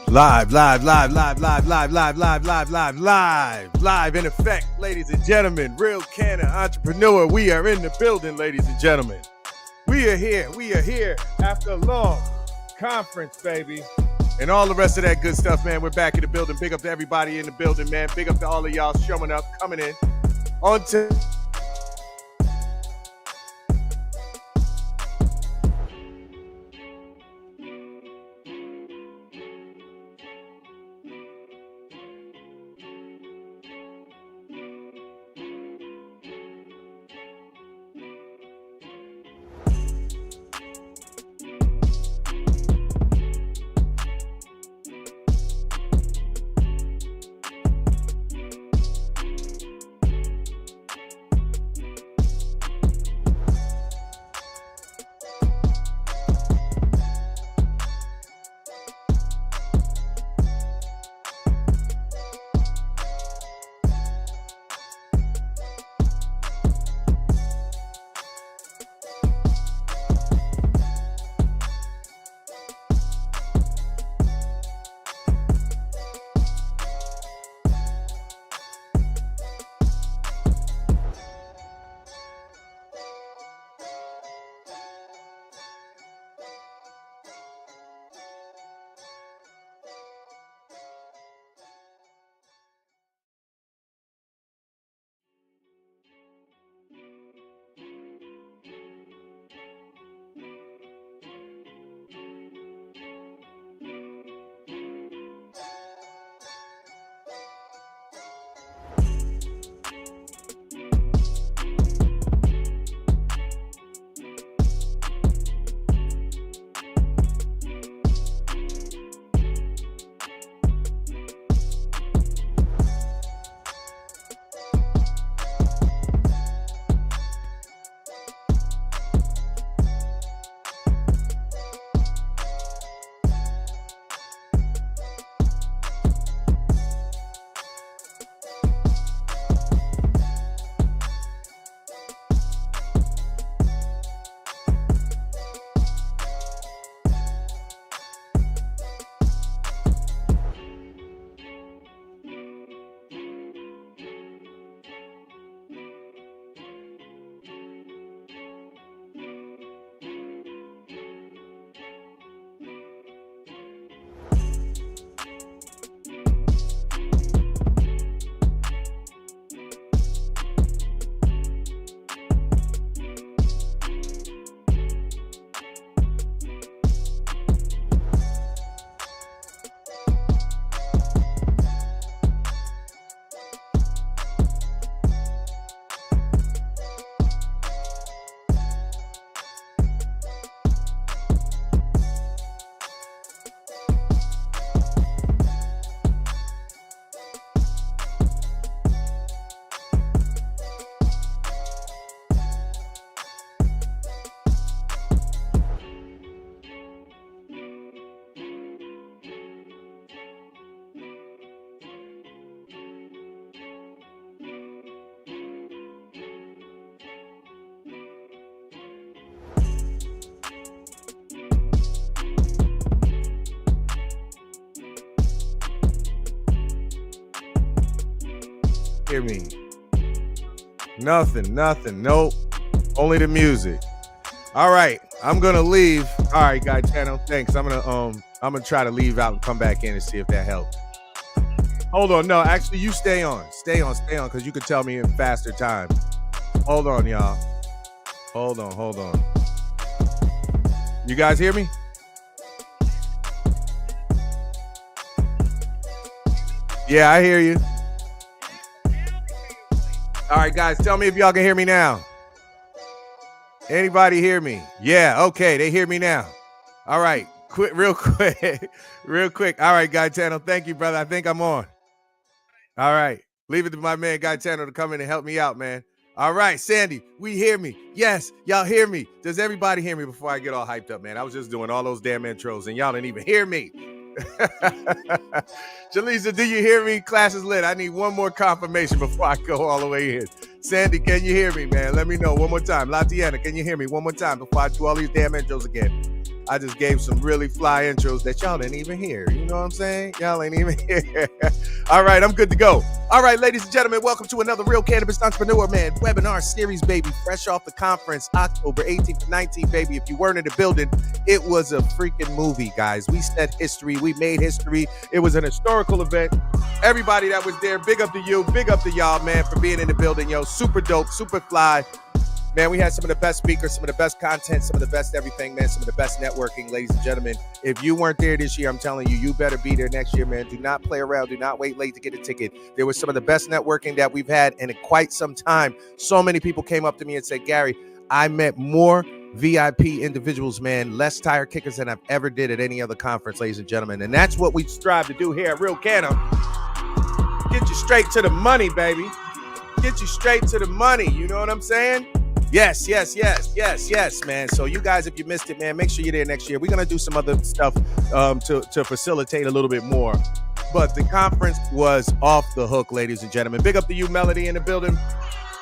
Live in effect, ladies and gentlemen. Real Canna entrepreneur. We are in the building, ladies and gentlemen. We are here after a long conference, baby. And all the rest of that good stuff, man. We're back in the building. Big up to everybody in the building, man. Big up to all of y'all showing up, coming in. On to hear me. Nothing. Nope. Only the music. All right. I'm gonna leave. All right, guy channel. Thanks. I'm gonna try to leave out and come back in and see if that helps. Hold on. No, actually, you stay on. Stay on, because you could tell me in faster time. Hold on, y'all. Hold on. You guys hear me? Yeah, I hear you. All right, guys, tell me if y'all can hear me now. Anybody hear me? Yeah, okay, they hear me now. All right, real quick. All right, Guy Channel, thank you, brother. I think I'm on. All right, leave it to my man, Guy Channel, to come in and help me out, man. All right, Sandy, we hear me. Yes, y'all hear me. Does everybody hear me before I get all hyped up, man? I was just doing all those damn intros, and y'all didn't even hear me. Jalisa, do you hear me? Class is lit. I need one more confirmation before I go all the way in. Sandy, can you hear me, man? Let me know one more time. Latiana, can you hear me one more time before I do all these damn intros again? I just gave some really fly intros that y'all didn't even hear. You know what I'm saying? Y'all ain't even here. All right, I'm good to go. All right, ladies and gentlemen, welcome to another Real Cannabis Entrepreneur, man, webinar series, baby. Fresh off the conference, October 18th to 19th, baby. If you weren't in the building, it was a freaking movie, guys. We set history. We made history. It was an historical event. Everybody that was there, big up to you. Big up to y'all, man, for being in the building, yo. Super dope, super fly. Man, we had some of the best speakers, some of the best content, some of the best everything, man, some of the best networking, ladies and gentlemen. If you weren't there this year, I'm telling you, you better be there next year, man. Do not play around. Do not wait late to get a ticket. There was some of the best networking that we've had in quite some time. So many people came up to me and said, Gary, I met more VIP individuals, man, less tire kickers than I've ever did at any other conference, ladies and gentlemen. And that's what we strive to do here at Real Canna. Get you straight to the money, baby. Get you straight to the money. You know what I'm saying? Yes, man. So you guys, if you missed it, man, make sure you're there next year. We're going to do some other stuff to facilitate a little bit more. But the conference was off the hook, ladies and gentlemen. Big up to you, Melody, in the building.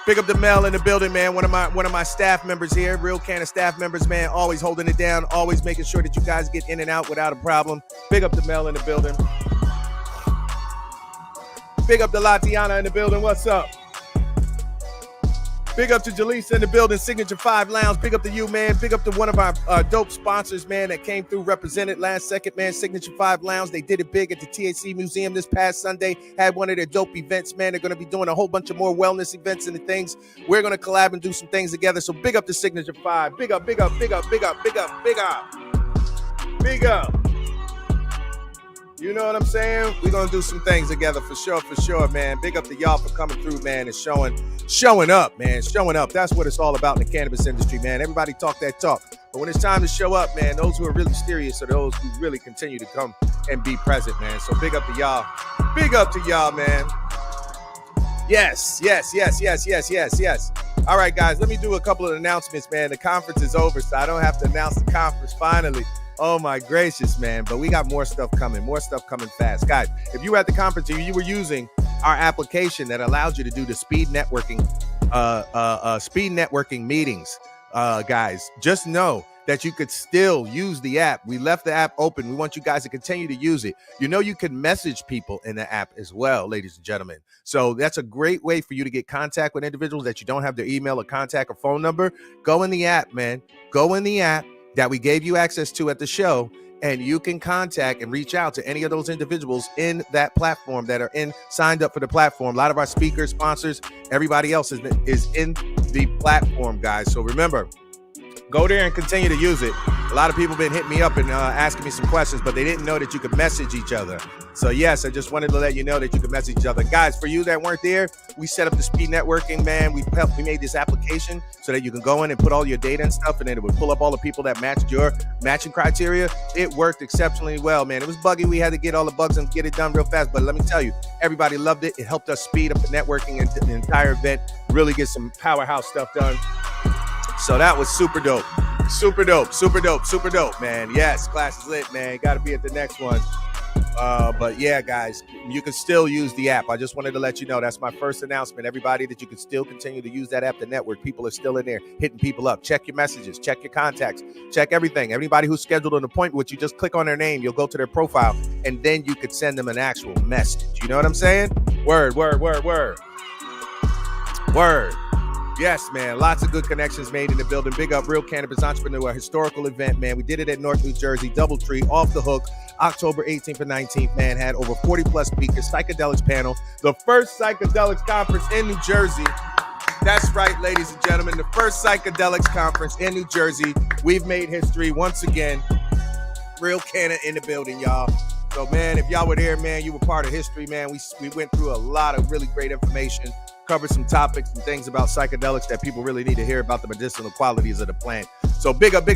Big up to Mel in the building, man. One of my staff members here, Real Canna staff members, man, always holding it down, always making sure that you guys get in and out without a problem. Big up to Mel in the building. Big up to Latiana in the building. What's up? Big up to Jillian in the building, Signature 5 Lounge. Big up to you, man. Big up to one of our dope sponsors, man, that came through, represented last second, man, Signature 5 Lounge. They did it big at the THC Museum this past Sunday. Had one of their dope events, man. They're going to be doing a whole bunch of more wellness events and the things. We're going to collab and do some things together. So big up to Signature 5. Big up, big up, big up, big up, big up, big up. Big up. You know what I'm saying? We're going to do some things together for sure, man. Big up to y'all for coming through, man, and showing up, man. Showing up. That's what it's all about in the cannabis industry, man. Everybody talk that talk. But when it's time to show up, man, those who are really serious are those who really continue to come and be present, man. So big up to y'all. Big up to y'all, man. Yes. All right, guys, let me do a couple of announcements, man. The conference is over, so I don't have to announce the conference finally. Oh my gracious, man. But we got more stuff coming fast. Guys, if you were at the conference and you were using our application that allows you to do the speed networking meetings, guys, just know that you could still use the app. We left the app open. We want you guys to continue to use it. You know, you can message people in the app as well, ladies and gentlemen. So that's a great way for you to get contact with individuals that you don't have their email or contact or phone number. Go in the app, man. Go in the app that we gave you access to at the show, and you can contact and reach out to any of those individuals in that platform that are signed up for the platform. A lot of our speakers, sponsors, everybody else is in the platform, guys. So remember, go there and continue to use it. A lot of people have been hitting me up and asking me some questions, but they didn't know that you could message each other. So yes, I just wanted to let you know that you can message each other. Guys, for you that weren't there, we set up the speed networking, man. We made this application so that you can go in and put all your data and stuff, and then it would pull up all the people that matched your matching criteria. It worked exceptionally well, man. It was buggy. We had to get all the bugs and get it done real fast, but let me tell you, everybody loved it. It helped us speed up the networking and the entire event, really get some powerhouse stuff done. So that was super dope. Super dope, man. Yes, class is lit, man. Got to be at the next one. But yeah, guys, you can still use the app. I just wanted to let you know that's my first announcement. Everybody, that you can still continue to use that app, the network. People are still in there hitting people up. Check your messages, check your contacts, check everything. Everybody who's scheduled an appointment with you, just click on their name. You'll go to their profile, and then you could send them an actual message. You know what I'm saying? Word. Yes, man. Lots of good connections made in the building. Big up Real Cannabis Entrepreneur, historical event, man. We did it at Newark, New Jersey, Doubletree, off the hook, October 18th and 19th, man. Had over 40 plus speakers, psychedelics panel, the first psychedelics conference in New Jersey. That's right, ladies and gentlemen, the first psychedelics conference in New Jersey. We've made history once again. Real Canna in the building, y'all. So, man, if y'all were there, man, you were part of history, man. We went through a lot of really great information, covered some topics and things about psychedelics that people really need to hear about the medicinal qualities of the plant. So big up. All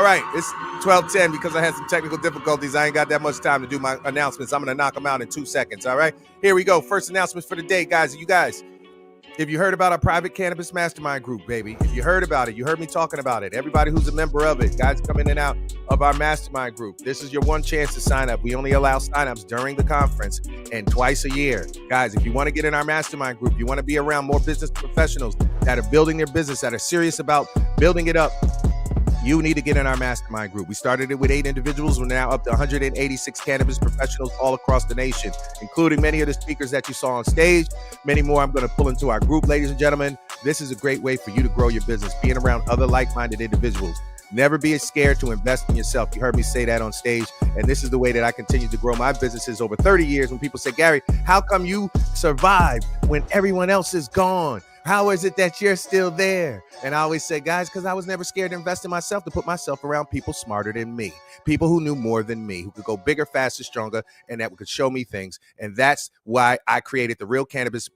right, it's 12:10 because I had some technical difficulties. I ain't got that much time to do my announcements. I'm going to knock them out in 2 seconds, all right? Here we go. First announcements for the day, guys. You guys, If you heard about our private cannabis mastermind group, baby, if you heard about it, you heard me talking about it. Everybody who's a member of it, guys come in and out of our mastermind group. This is your one chance to sign up. We only allow signups during the conference and twice a year. Guys, if you want to get in our mastermind group, you want to be around more business professionals that are building their business, that are serious about building it up, you need to get in our mastermind group. We started it with 8 individuals. We're now up to 186 cannabis professionals all across the nation, including many of the speakers that you saw on stage. Many more I'm going to pull into our group, ladies and gentlemen. This is a great way for you to grow your business, being around other like-minded individuals. Never be scared to invest in yourself. You heard me say that on stage, and this is the way that I continue to grow my businesses over 30 years. When people say, Gary, how come you survive when everyone else is gone? How is it that you're still there? And I always say, guys, because I was never scared to invest in myself, to put myself around people smarter than me, people who knew more than me, who could go bigger, faster, stronger, and that could show me things. And that's why I created the Real Cannabis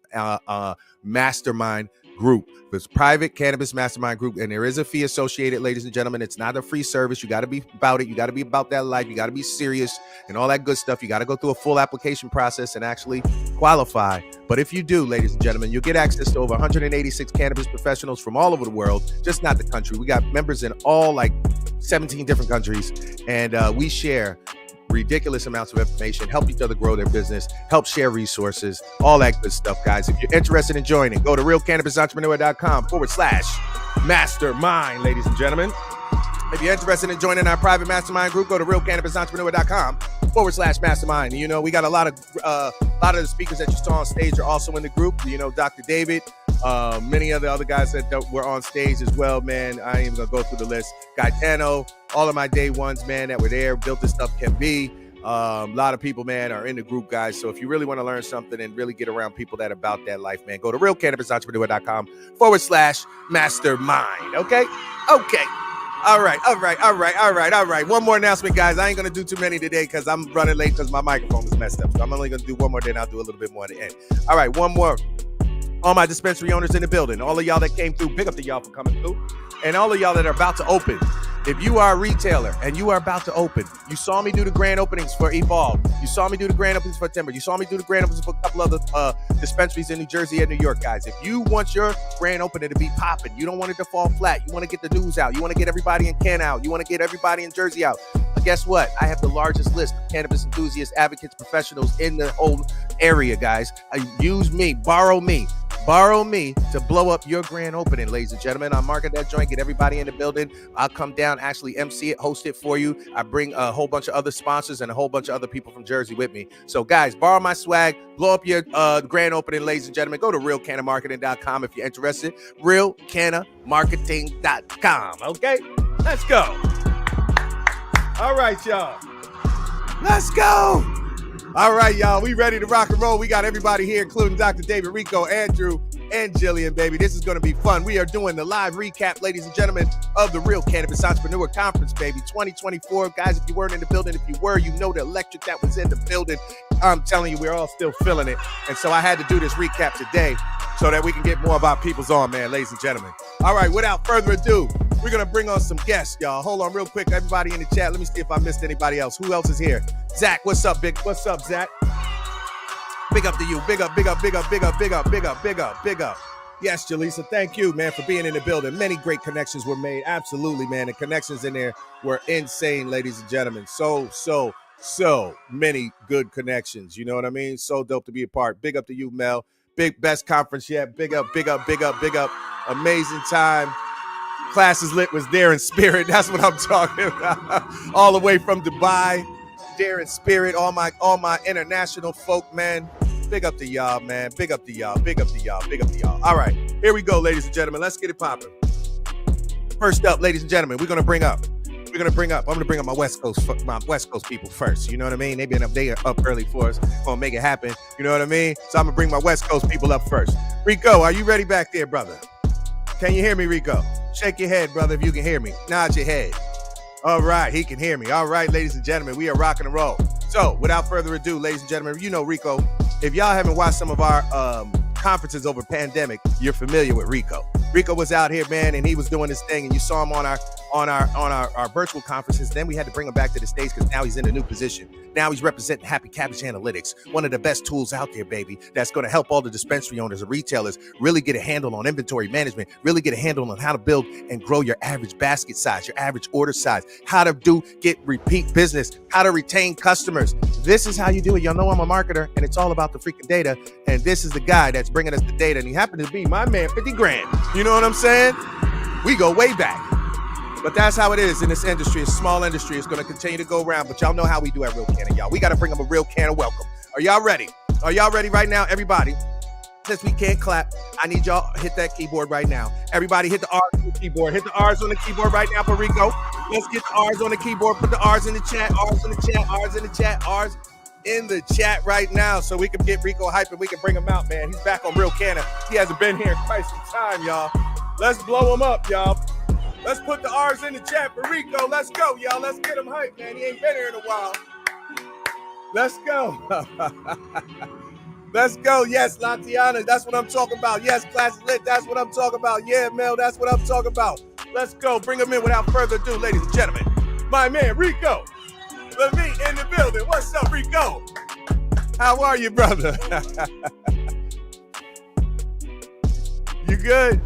Mastermind group, this private cannabis mastermind group. And there is a fee associated, ladies and gentlemen. It's not a free service. You got to be about it. You got to be about that life. You got to be serious and all that good stuff. You got to go through a full application process and actually qualify. But if you do, ladies and gentlemen, you'll get access to over 186 cannabis professionals from all over the world, just not the country. We got members in all like 17 different countries, and we share ridiculous amounts of information, help each other grow their business, help share resources, all that good stuff, guys. If you're interested in joining, go to realcannabisentrepreneur.com/mastermind, ladies and gentlemen. If you're interested in joining our private mastermind group, go to realcannabisentrepreneur.com/mastermind. You know, we got a lot of the speakers that you saw on stage are also in the group. You know, Dr. David, many of the other guys that were on stage as well, man. I ain't even gonna go through the list. Gaetano, all of my day ones, man, that were there, built this stuff can be. A lot of people, man, are in the group, guys. So if you really want to learn something and really get around people that are about that life, man, go to realcannabisentrepreneur.com/mastermind. Okay. All right. One more announcement, guys. I ain't going to do too many today because I'm running late because my microphone is messed up. So I'm only going to do one more, then I'll do a little bit more at the end. All right, one more. All my dispensary owners in the building, all of y'all that came through, big up to y'all for coming through. And all of y'all that are about to open. If you are a retailer and you are about to open, you saw me do the grand openings for Evolve. You saw me do the grand openings for Timber. You saw me do the grand openings for a couple other dispensaries in New Jersey and New York, guys. If you want your grand opening to be popping, you don't want it to fall flat. You want to get the news out. You want to get everybody in Canna out. You want to get everybody in Jersey out. But guess what? I have the largest list of cannabis enthusiasts, advocates, professionals in the whole area, guys. Use me, borrow me to blow up your grand opening, ladies and gentlemen. I'll market that joint, get everybody in the building. I'll come down, actually MC it, host it for you. I bring a whole bunch of other sponsors and a whole bunch of other people from Jersey with me. So guys, borrow my swag, blow up your grand opening, ladies and gentlemen. Go to realcannamarketing.com if you're interested. realcannamarketing.com. Okay, let's go. All right, y'all. Let's go. All right, y'all, we ready to rock and roll. We got everybody here, including Dr. David, Rico, Andrew, and Jillian, baby. This is going to be fun. We are doing the live recap, ladies and gentlemen, of the Real Cannabis Entrepreneur Conference, baby, 2024. Guys, if you weren't in the building, if you were, you know the electric that was in the building. I'm telling you, we're all still feeling it. And so I had to do this recap today so that we can get more about people's on, man, ladies and gentlemen. All right, without further ado, we're going to bring on some guests, y'all. Hold on real quick, everybody in the chat. Let me see if I missed anybody else. Who else is here? Zach, what's up, big? What's up, Zach? Big up to you. Big up. Yes, Jaleesa, thank you, man, for being in the building. Many great connections were made. Absolutely, man. The connections in there were insane, ladies and gentlemen. So many good connections. You know what I mean? So dope to be a part. Big up to you, Mel. Best conference yet. Big up. Amazing time. Classes Lit was there in spirit. That's what I'm talking about. All the way from Dubai, there in spirit. All my international folk, man. Big up to y'all, man. Big up to y'all. All right, here we go, ladies and gentlemen. Let's get it popping. First up, ladies and gentlemen, I'm gonna bring up my West Coast people first. You know what I mean? They are up early for us. Gonna make it happen. You know what I mean? So I'm gonna bring my West Coast people up first. Rico, are you ready back there, brother? Can you hear me, Rico? Shake your head, brother, if you can hear me. Nod your head. All right, he can hear me. All right, ladies and gentlemen, we are rocking and roll. So, without further ado, ladies and gentlemen, you know Rico. If y'all haven't watched some of our conferences over pandemic, you're familiar with Rico. Rico was out here, man, and he was doing his thing, and you saw him on on our virtual conferences. Then we had to bring him back to the States because now he's in a new position. Now he's representing Happy Cabbage Analytics, one of the best tools out there, baby, that's going to help all the dispensary owners and retailers really get a handle on inventory management, really get a handle on how to build and grow your average basket size, your average order size, how to get repeat business, how to retain customers. This is how you do it. Y'all know I'm a marketer, and it's all about the freaking data. And this is the guy that's bringing us the data, and he happened to be my man, 50 grand. You know what I'm saying? We go way back. But that's how it is in this industry. It's a small industry. It's going to continue to go around. But y'all know how we do at Real Canna, y'all. We got to bring them a Real Canna welcome. Are y'all ready? Are y'all ready right now, everybody? Since we can't clap, I need y'all hit that keyboard right now. Everybody hit the R's on the keyboard. Hit the R's on the keyboard right now for Rico. Let's get the R's on the keyboard. Put the R's in the chat. R's in the chat. R's in the chat. R's in the chat right now so we can get Rico hype and we can bring him out, man. He's back on Real Canna. He hasn't been here in quite some time, y'all. Let's blow him up, y'all. Let's put the R's in the chat for Rico. Let's go, y'all. Let's get him hyped, man. He ain't been here in a while. Let's go. Let's go. Yes, Latiana. That's what I'm talking about. Yes, Class Lit. That's what I'm talking about. Yeah, Mel. That's what I'm talking about. Let's go. Bring him in without further ado, ladies and gentlemen. My man, Rico. Lamitte in the building. What's up, Rico? How are you, brother? You good?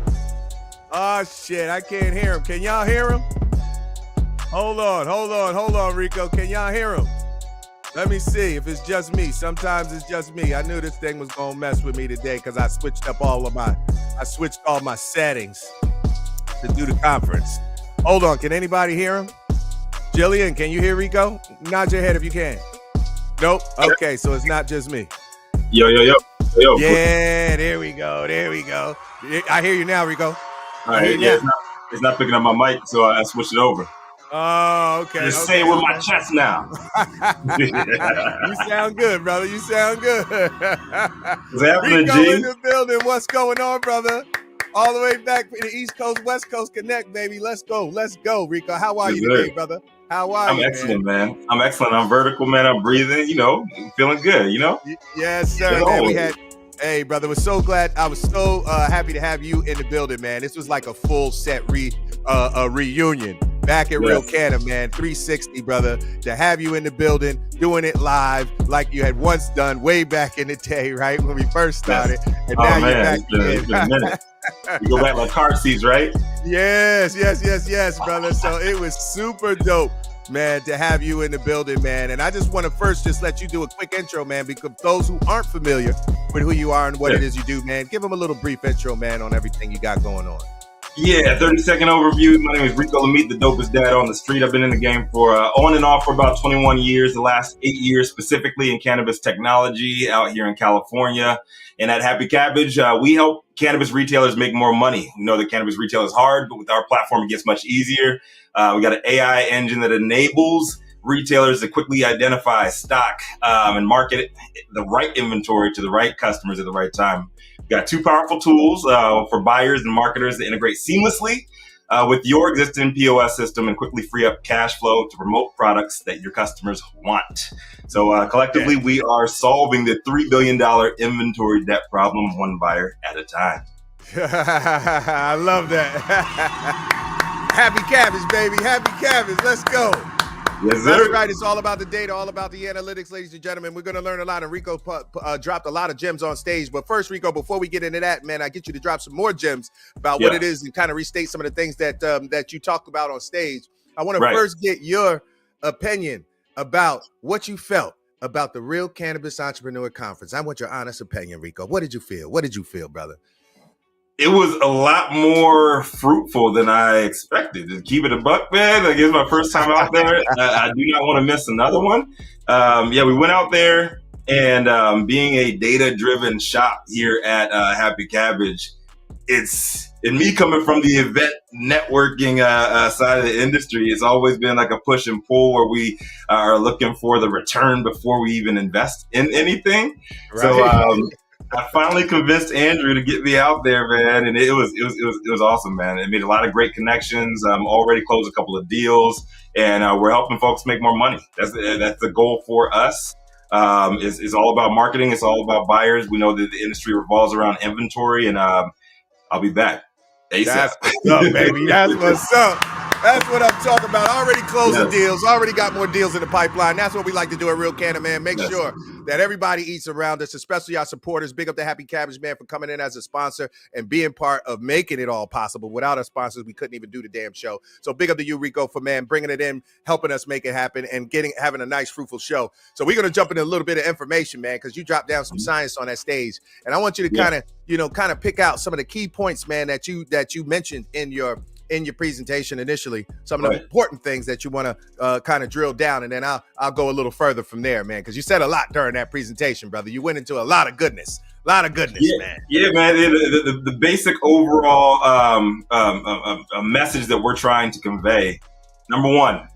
Oh, shit. I can't hear him. Can y'all hear him? Hold on, Rico. Can y'all hear him? Let me see if it's just me. Sometimes it's just me. I knew this thing was going to mess with me today because I switched all my settings to do the conference. Hold on. Can anybody hear him? Jillian, can you hear Rico? Nod your head if you can. Nope. Okay, so it's not just me. Yo. Yeah, there we go. I hear you now, Rico. All right, yeah, it's not picking up my mic, so I switched it over. Oh, okay. Just say it with my chest now. You sound good, brother. You sound good. What's happening, Rico G? in the building. What's going on, brother? All the way back to the East Coast, West Coast Connect, baby. Let's go, Rico. How are you today, brother? How are you? I'm excellent, man. I'm excellent. I'm vertical, man. I'm breathing. Feeling good. Yes, sir. Man, hey, brother, I was so glad. I was so happy to have you in the building, man. This was like a full set reunion back at Real Canna, man. 360, brother. To have you in the building, doing it live like you had once done way back in the day, right? When we first started. And now you're back it's been a minute. You go back like car seats, right? Yes, brother. So it was super dope, man, to have you in the building, man. And I just want to first just let you do a quick intro, man, because those who aren't familiar with who you are and what it is you do, man, give them a little brief intro, man, on everything you got going on. Yeah, 30-second overview. My name is Rico Lamitte, the dopest dad on the street. I've been in the game for on and off for about 21 years, the last 8 years specifically in cannabis technology out here in California. And at Happy Cabbage, we help cannabis retailers make more money. We know that cannabis retail is hard, but with our platform, it gets much easier. We got an AI engine that enables retailers to quickly identify stock and market the right inventory to the right customers at the right time. We've got two powerful tools for buyers and marketers to integrate seamlessly with your existing POS system and quickly free up cash flow to promote products that your customers want. So collectively, we are solving the $3 billion inventory debt problem one buyer at a time. I love that. Happy Cabbage, baby. Happy Cabbage. Let's go. Yes, sir. That's right. It's all about the data, all about the analytics, ladies and gentlemen. We're going to learn a lot. And Rico dropped a lot of gems on stage. But first, Rico, before we get into that, man, I get you to drop some more gems about what it is and kind of restate some of the things that you talked about on stage. I want to first get your opinion about what you felt about the Real Cannabis Entrepreneur Conference. I want your honest opinion, Rico. What did you feel? What did you feel, brother? It was a lot more fruitful than I expected. To keep it a buck, man. Like, it's my first time out there. I do not want to miss another one. We went out there, and being a data-driven shop here at Happy Cabbage, and me coming from the event networking side of the industry, it's always been like a push and pull where we are looking for the return before we even invest in anything. Right. So I finally convinced Andrew to get me out there, man, and it was awesome, man. It made a lot of great connections. Already closed a couple of deals, and we're helping folks make more money. That's the goal for us. It's all about marketing. It's all about buyers. We know that the industry revolves around inventory, and I'll be back ASAP. That's what's up, baby. That's what's up. That's what I'm talking about. Already closing Yes. deals. Already got more deals in the pipeline. That's what we like to do at Real Canna, man. Make Yes. sure that everybody eats around us, especially our supporters. Big up to Happy Cabbage, man, for coming in as a sponsor and being part of making it all possible. Without our sponsors, we couldn't even do the damn show. So big up to you, Rico, for, man, bringing it in, helping us make it happen, and having a nice, fruitful show. So we're going to jump into a little bit of information, man, because you dropped down some science on that stage. And I want you to kind of pick out some of the key points, man, that you mentioned in your presentation initially, some of the important things that you want to kind of drill down, and then I'll go a little further from there, man, because you said a lot during that presentation, brother. You went into a lot of goodness, man. Yeah, man. The basic overall a message that we're trying to convey. Number one,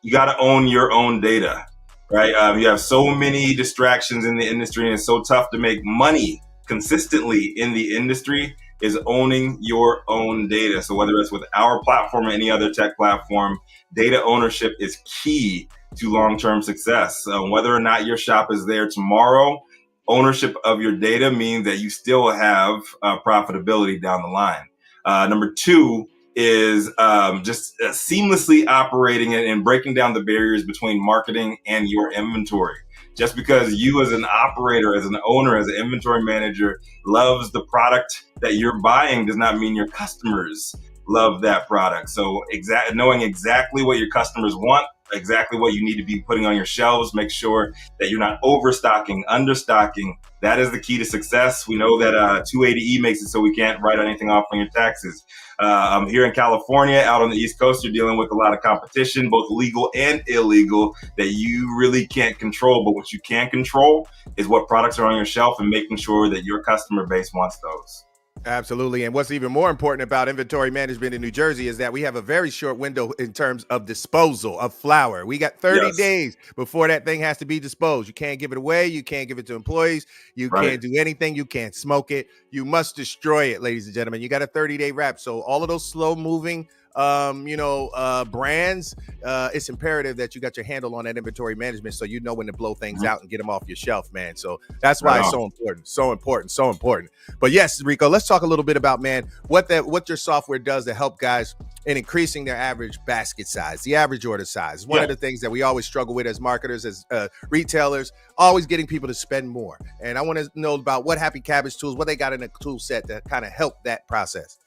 you got to own your own data, right? You have so many distractions in the industry, and it's so tough to make money consistently in the industry. Is owning your own data. So whether it's with our platform or any other tech platform, data ownership is key to long-term success. Whether or not your shop is there tomorrow, ownership of your data means that you still have profitability down the line. Number two is just seamlessly operating and breaking down the barriers between marketing and your inventory. Just because you as an operator, as an owner, as an inventory manager loves the product that you're buying does not mean your customers love that product. So knowing exactly what your customers want, exactly what you need to be putting on your shelves, make sure that you're not overstocking, understocking. That is the key to success. We know that 280E makes it so we can't write anything off on your taxes. Here in California, out on the East Coast, you're dealing with a lot of competition, both legal and illegal, that you really can't control. But what you can control is what products are on your shelf and making sure that your customer base wants those. Absolutely. And what's even more important about inventory management in New Jersey is that we have a very short window in terms of disposal of flower. We got 30 days before that thing has to be disposed. You can't give it away. You can't give it to employees. You can't do anything. You can't smoke it. You must destroy it, ladies and gentlemen. You got a 30-day wrap. So all of those slow moving brands, it's imperative that you got your handle on that inventory management so you know when to blow things out and get them off your shelf, man. So that's why it's so important. But yes, Rico, let's talk a little bit about, man, what your software does to help guys in increasing their average basket size, the average order size. One of the things that we always struggle with as marketers, as retailers, always getting people to spend more. And I want to know about what Happy Cabbage tools, what they got in the tool set to kind of help that process.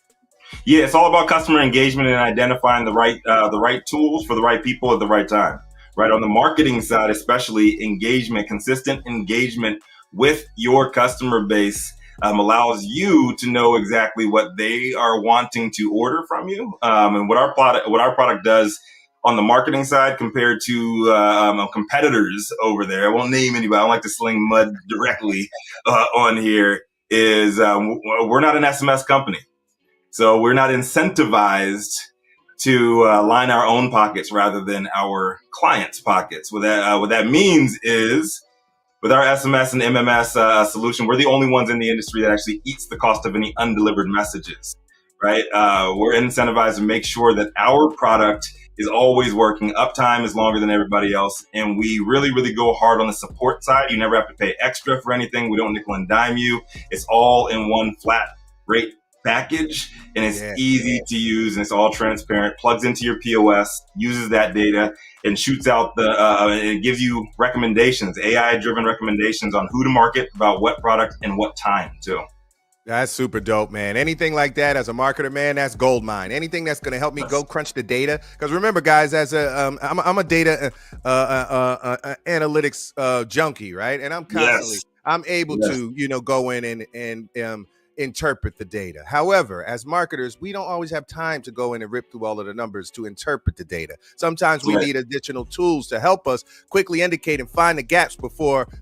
Yeah, it's all about customer engagement and identifying the right tools for the right people at the right time. Right on the marketing side, especially engagement, consistent engagement with your customer base allows you to know exactly what they are wanting to order from you, and what our product does on the marketing side compared to competitors over there. I won't name anybody. I don't like to sling mud directly on here. Is we're not an SMS company. So we're not incentivized to line our own pockets rather than our clients' pockets. What that means is, with our SMS and MMS solution, we're the only ones in the industry that actually eats the cost of any undelivered messages, right? We're incentivized to make sure that our product is always working. Uptime is longer than everybody else. And we really, really go hard on the support side. You never have to pay extra for anything. We don't nickel and dime you. It's all in one flat rate package, and it's easy to use, and it's all transparent, plugs into your POS, uses that data, and shoots out it gives you recommendations, AI-driven recommendations on who to market, about what product, and what time too. That's super dope, man. Anything like that as a marketer, man, that's gold mine. Anything that's going to help me go crunch the data. Because remember, guys, as I'm a data analytics junkie, right? And I'm constantly I'm able to go in and interpret the data. However, as marketers, we don't always have time to go in and rip through all of the numbers to interpret the data. Sometimes we need additional tools to help us quickly indicate and find the gaps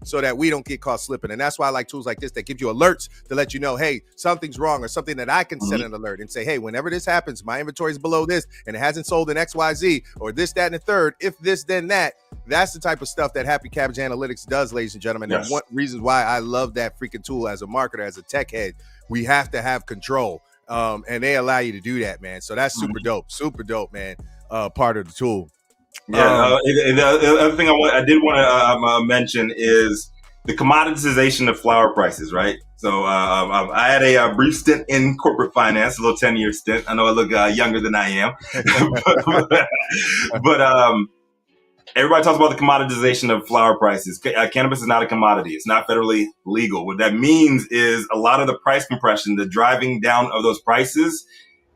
so that we don't get caught slipping. And that's why I like tools like this that give you alerts to let you know, hey, something's wrong, or something that I can set an alert and say, hey, whenever this happens, my inventory is below this and it hasn't sold in XYZ, or this, that, and the third, if this, then that. That's the type of stuff that Happy Cabbage Analytics does, ladies and gentlemen. And one reason why I love that freaking tool as a marketer, as a tech head. We have to have control, and they allow you to do that, man. So that's super dope, man. Part of the tool. The other thing I did want to mention is the commoditization of flower prices, right? So I had a brief stint in corporate finance, a little 10-year stint. I know I look younger than I am, but everybody talks about the commoditization of flower prices. Cannabis is not a commodity. It's not federally legal. What that means is a lot of the price compression, the driving down of those prices,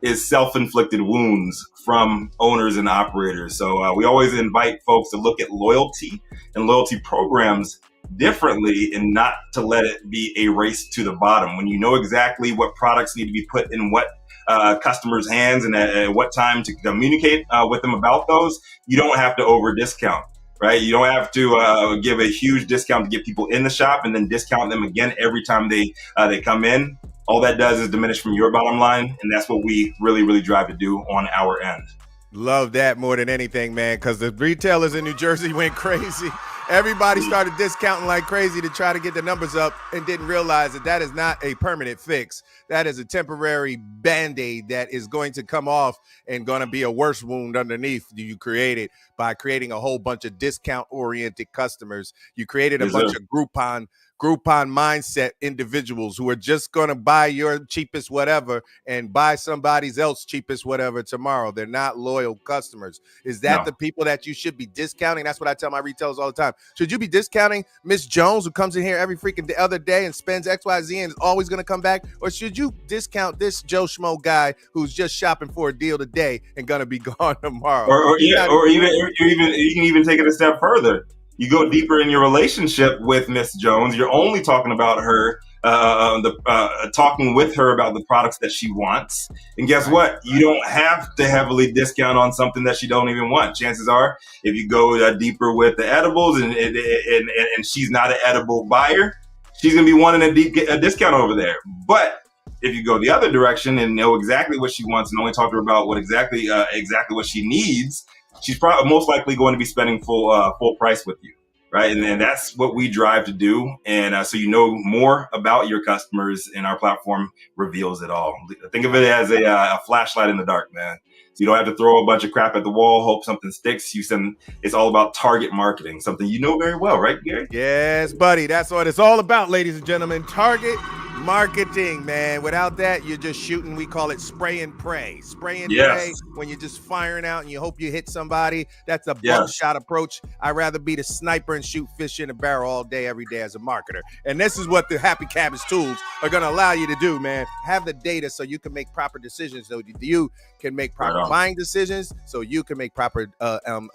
is self-inflicted wounds from owners and operators. So we always invite folks to look at loyalty and loyalty programs differently and not to let it be a race to the bottom. When you know exactly what products need to be put in what customers' hands and at what time to communicate with them about those, you don't have to over discount, right? You don't have to give a huge discount to get people in the shop and then discount them again every time they come in. All that does is diminish from your bottom line, and that's what we really, really drive to do on our end. Love that more than anything, man, because the retailers in New Jersey went crazy. Everybody started discounting like crazy to try to get the numbers up and didn't realize that that is not a permanent fix. That is a temporary Band-Aid that is going to come off and going to be a worse wound underneath you created by creating a whole bunch of discount-oriented customers. You created a bunch of Groupon mindset individuals who are just going to buy your cheapest whatever and buy somebody else's cheapest whatever tomorrow. They're not loyal customers. Is that the people that you should be discounting? That's what I tell my retailers all the time. Should you be discounting Miss Jones, who comes in here every freaking other day and spends XYZ and is always going to come back? Or should you discount this Joe Schmo guy who's just shopping for a deal today and going to be gone tomorrow? Or you can even take it a step further. You go deeper in your relationship with Miss Jones. You're only talking about her, talking with her about the products that she wants. And guess what? You don't have to heavily discount on something that she don't even want. Chances are, if you go deeper with the edibles and she's not an edible buyer, she's gonna be wanting a discount over there. But if you go the other direction and know exactly what she wants and only talk to her about what exactly what she needs, she's probably most likely going to be spending full price with you, right? And that's what we drive to do. And so you know more about your customers, and our platform reveals it all. Think of it as a flashlight in the dark, man. So you don't have to throw a bunch of crap at the wall, hope something sticks. It's all about target marketing, something you know very well, right, Gary? Yes, buddy. That's what it's all about, ladies and gentlemen. Target marketing, man. Without that, you're just shooting. We call it spray and pray. Spray and pray when you're just firing out and you hope you hit somebody. That's a buckshot approach. I'd rather be the sniper and shoot fish in a barrel all day, every day as a marketer. And this is what the Happy Cannabis tools are going to allow you to do, man. Have the data so you can make proper decisions. So you can make proper buying decisions, so you can make proper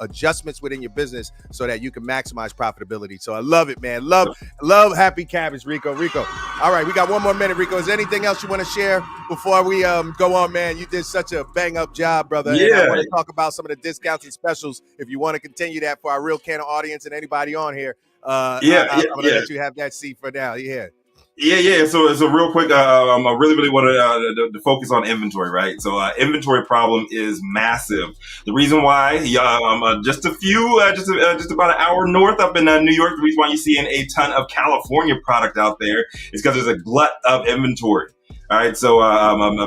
adjustments within your business so that you can maximize profitability. So I love it, man. Love Happy Cannabis, Rico. All right, we got one more minute, Rico. Is there anything else you want to share before we go on, man? You did such a bang-up job, brother. Yeah. And I want to talk about some of the discounts and specials if you want to continue that for our Real Canna audience and anybody on here. I'm going to let you have that seat for now. Yeah. So real quick, I really want to focus on inventory, right? So inventory problem is massive. The reason why, just about an hour north up in New York, the reason why you're seeing a ton of California product out there is because there's a glut of inventory. All right, so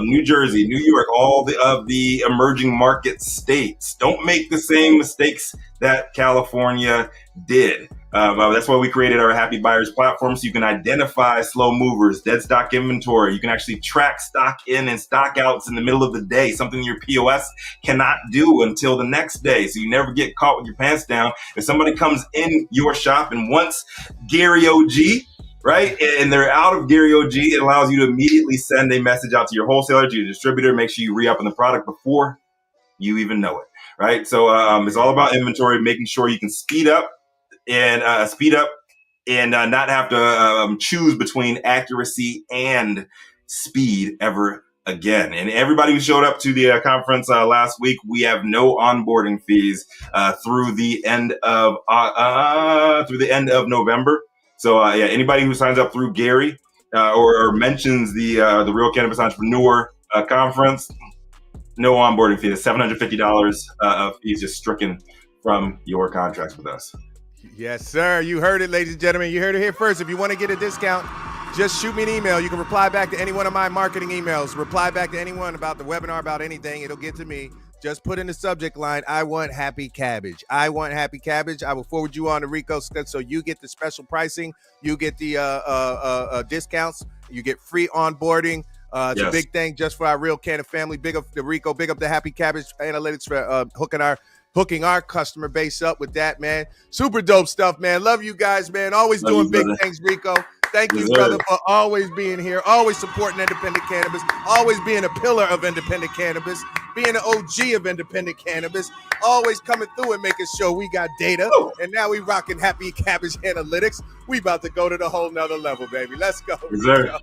New Jersey, New York, all of the emerging market states don't make the same mistakes that California did. That's why we created our Happy Buyers platform, so you can identify slow movers, dead stock inventory. You can actually track stock in and stock outs in the middle of the day, something your POS cannot do until the next day. So you never get caught with your pants down. If somebody comes in your shop and wants Gary OG, right, and they're out of Gary OG, it allows you to immediately send a message out to your wholesaler, to your distributor, make sure you re-up on the product before you even know it, right? So it's all about inventory, making sure you can speed up and not have to choose between accuracy and speed ever again. And everybody who showed up to the conference last week, we have no onboarding fees through the end of November. So anybody who signs up through Gary or mentions the Real Cannabis Entrepreneur Conference, no onboarding fee. It's $750 of fees just stricken from your contracts with us. Yes, sir. You heard it, ladies and gentlemen. You heard it here first. If you want to get a discount, just shoot me an email. You can reply back to any one of my marketing emails. Reply back to anyone about the webinar, about anything. It'll get to me. Just put in the subject line, I want happy cabbage. I want happy cabbage. I will forward you on to Rico so you get the special pricing. You get the discounts. You get free onboarding. It's a big thing just for our Real Canna family. Big up the Rico. Big up the Happy Cabbage Analytics for hooking our customer base up with that, man. Super dope stuff, man. Love you guys, man. Always doing big things, Rico. Thank you, brother, for always being here, always supporting independent cannabis, always being a pillar of independent cannabis, being an OG of independent cannabis, always coming through and making sure we got data. And now we rocking Happy Cabbage Analytics. We about to go to the whole nother level, baby. Let's go. Yes,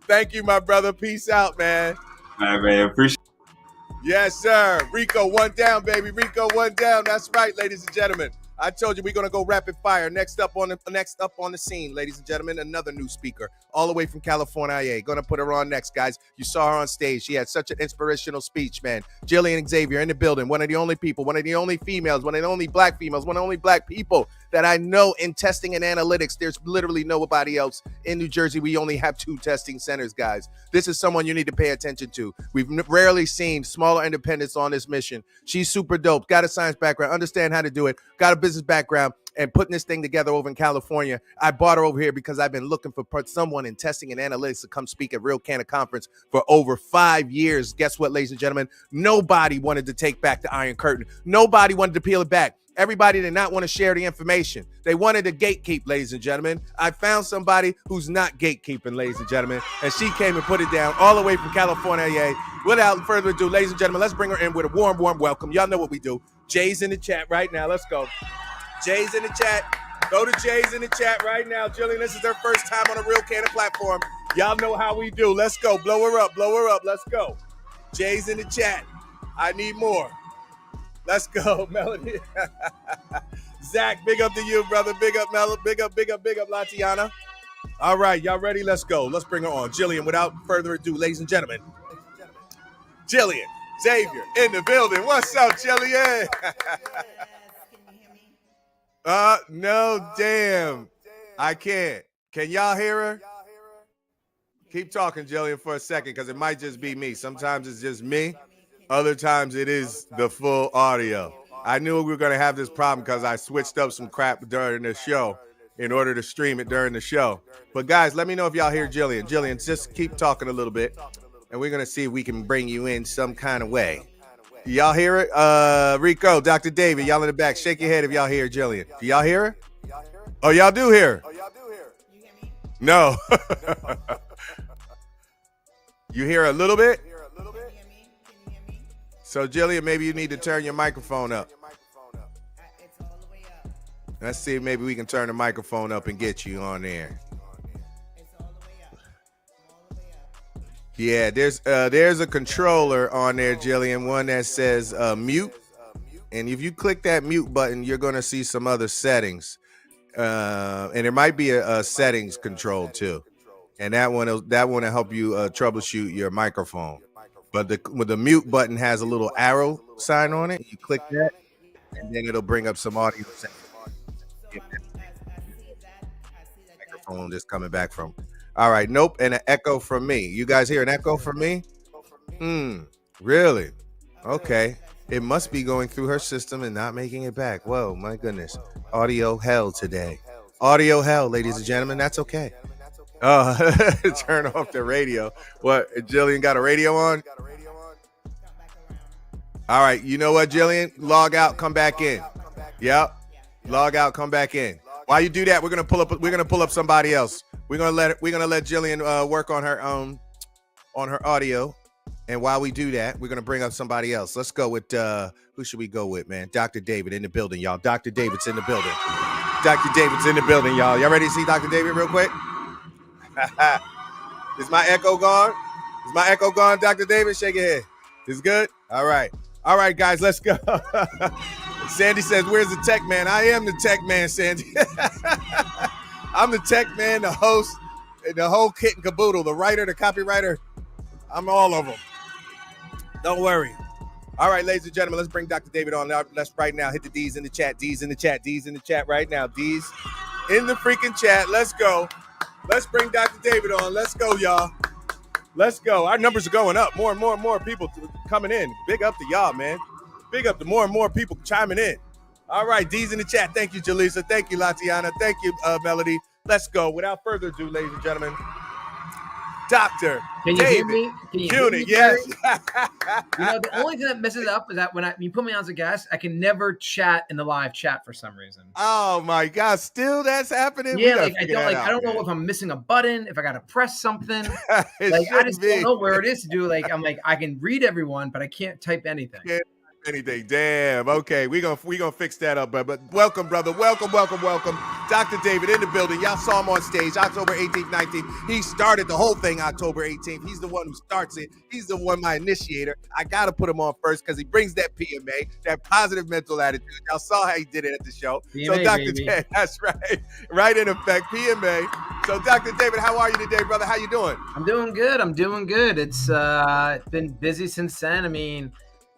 Thank you, my brother. Peace out, man. All right, man. Appreciate it. Yes, sir. Rico, one down, baby. Rico, one down. That's right, ladies and gentlemen. I told you we're gonna go rapid fire. Next up on the scene, ladies and gentlemen, another new speaker, all the way from California. Gonna put her on next, guys. You saw her on stage. She had such an inspirational speech, man. Jillian and Xavier in the building. One of the only people, one of the only females, one of the only black females, one of the only black people that I know in testing and analytics. There's literally nobody else in New Jersey. We only have 2 testing centers, guys. This is someone you need to pay attention to. We've rarely seen smaller independents on this mission. She's super dope. Got a science background, understand how to do it. Got a business background, and putting this thing together over in California. I brought her over here because I've been looking for someone in testing and analytics to come speak at Real Cannabis Conference for over 5 years. Guess what, ladies and gentlemen? Nobody wanted to take back the Iron Curtain. Nobody wanted to peel it back. Everybody did not want to share the information. They wanted to gatekeep, ladies and gentlemen. I found somebody who's not gatekeeping, ladies and gentlemen, and she came and put it down all the way from California. Without further ado, ladies and gentlemen, let's bring her in with a warm, warm welcome. Y'all know what we do. Jay's in the chat right now. Let's go. Jay's in the chat. Go to Jay's in the chat right now. Jillian, this is her first time on a Real Canna platform. Y'all know how we do. Let's go. Blow her up. Blow her up. Let's go. Jay's in the chat. I need more. Let's go, Melody. Zach, big up to you, brother. Big up, Mel. Big up, Latiana. All right, y'all ready? Let's go. Let's bring her on. Jillian, without further ado, ladies and gentlemen. Jillian, Xavier in the building. What's up, Jillian? No, damn. I can't. Can y'all hear her? Keep talking, Jillian, for a second, because it might just be me. Sometimes it's just me. Other times it is the full audio. I knew we were going to have this problem because I switched up some crap during the show in order to stream it during the show. But guys, let me know if y'all hear Jillian. Jillian, just keep talking a little bit, and we're going to see if we can bring you in some kind of way. Y'all hear it? Rico, Dr. David, y'all in the back. Shake your head if y'all hear Jillian. Do y'all hear her? Oh, y'all do hear her? You hear me? No. You hear a little bit? So, Jillian, maybe you need to turn your microphone up. It's all the way up. Let's see if maybe we can turn the microphone up and get you on there. It's all the way up. All the way up. Yeah, there's a controller on there, Jillian, one that says mute. And if you click that mute button, you're going to see some other settings. And there might be a settings control, too. And that one will help you troubleshoot your microphone. But the mute button has a little arrow sign on it. You click that, and then it'll bring up some audio. So I see that. Microphone just coming back from. All right, nope, and an echo from me. You guys hear an echo from me? Really? Okay. It must be going through her system and not making it back. Whoa, my goodness. Audio hell today. Audio hell, ladies and gentlemen. That's okay. Oh, turn off the radio. What? Jillian got a radio on? All right. You know what, Jillian? Log out. Come back in. Yep. Log out. Come back in. While you do that, we're gonna pull up somebody else. We're gonna let Jillian work on her audio. And while we do that, we're gonna bring up somebody else. Let's go with who should we go with, man? Dr. David in the building, y'all. Dr. David's in the building. Dr. David's in the building, y'all. Y'all ready to see Dr. David real quick? Is my echo gone? Is my echo gone, Dr. David? Shake your head. Is good? All right. All right, guys, let's go. Sandy says, where's the tech man? I am the tech man, Sandy. I'm the tech man, the host, the whole kit and caboodle, the writer, the copywriter. I'm all of them. Don't worry. All right, ladies and gentlemen, let's bring Dr. David on. Let's right now hit the D's in the chat. D's in the chat. D's in the chat right now. D's in the freaking chat. Let's go. Let's bring Dr. David on. Let's go, y'all. Let's go. Our numbers are going up. More and more and more people coming in. Big up to y'all, man. Big up to more and more people chiming in. All right, D's in the chat. Thank you, Jaleesa. Thank you, Latiana. Thank you, Melody. Let's go. Without further ado, ladies and gentlemen, Dr. Can you David hear me? Can you hear me? Cunic. Yes. You know, the only thing that messes up is that when you put me on as a guest, I can never chat in the live chat for some reason. Oh my God! Still, that's happening. Yeah, like I don't know if I'm missing a button, if I gotta press something. Like I just don't know where it is to do. Like I'm like I can read everyone, but I can't type anything. Yeah. Anything. Damn. Okay, we gonna fix that up, but welcome, brother. Welcome. Dr. David in the building. Y'all saw him on stage October 18th, 19th. He started the whole thing October 18th. He's the one who starts it. He's the one, my initiator. I gotta put him on first because he brings that PMA, that positive mental attitude. Y'all saw how he did it at the show. PMA, so Dr. David, that's right. Right in effect, PMA. So Dr. David, how are you today, brother? How you doing? I'm doing good. It's been busy since then. I mean,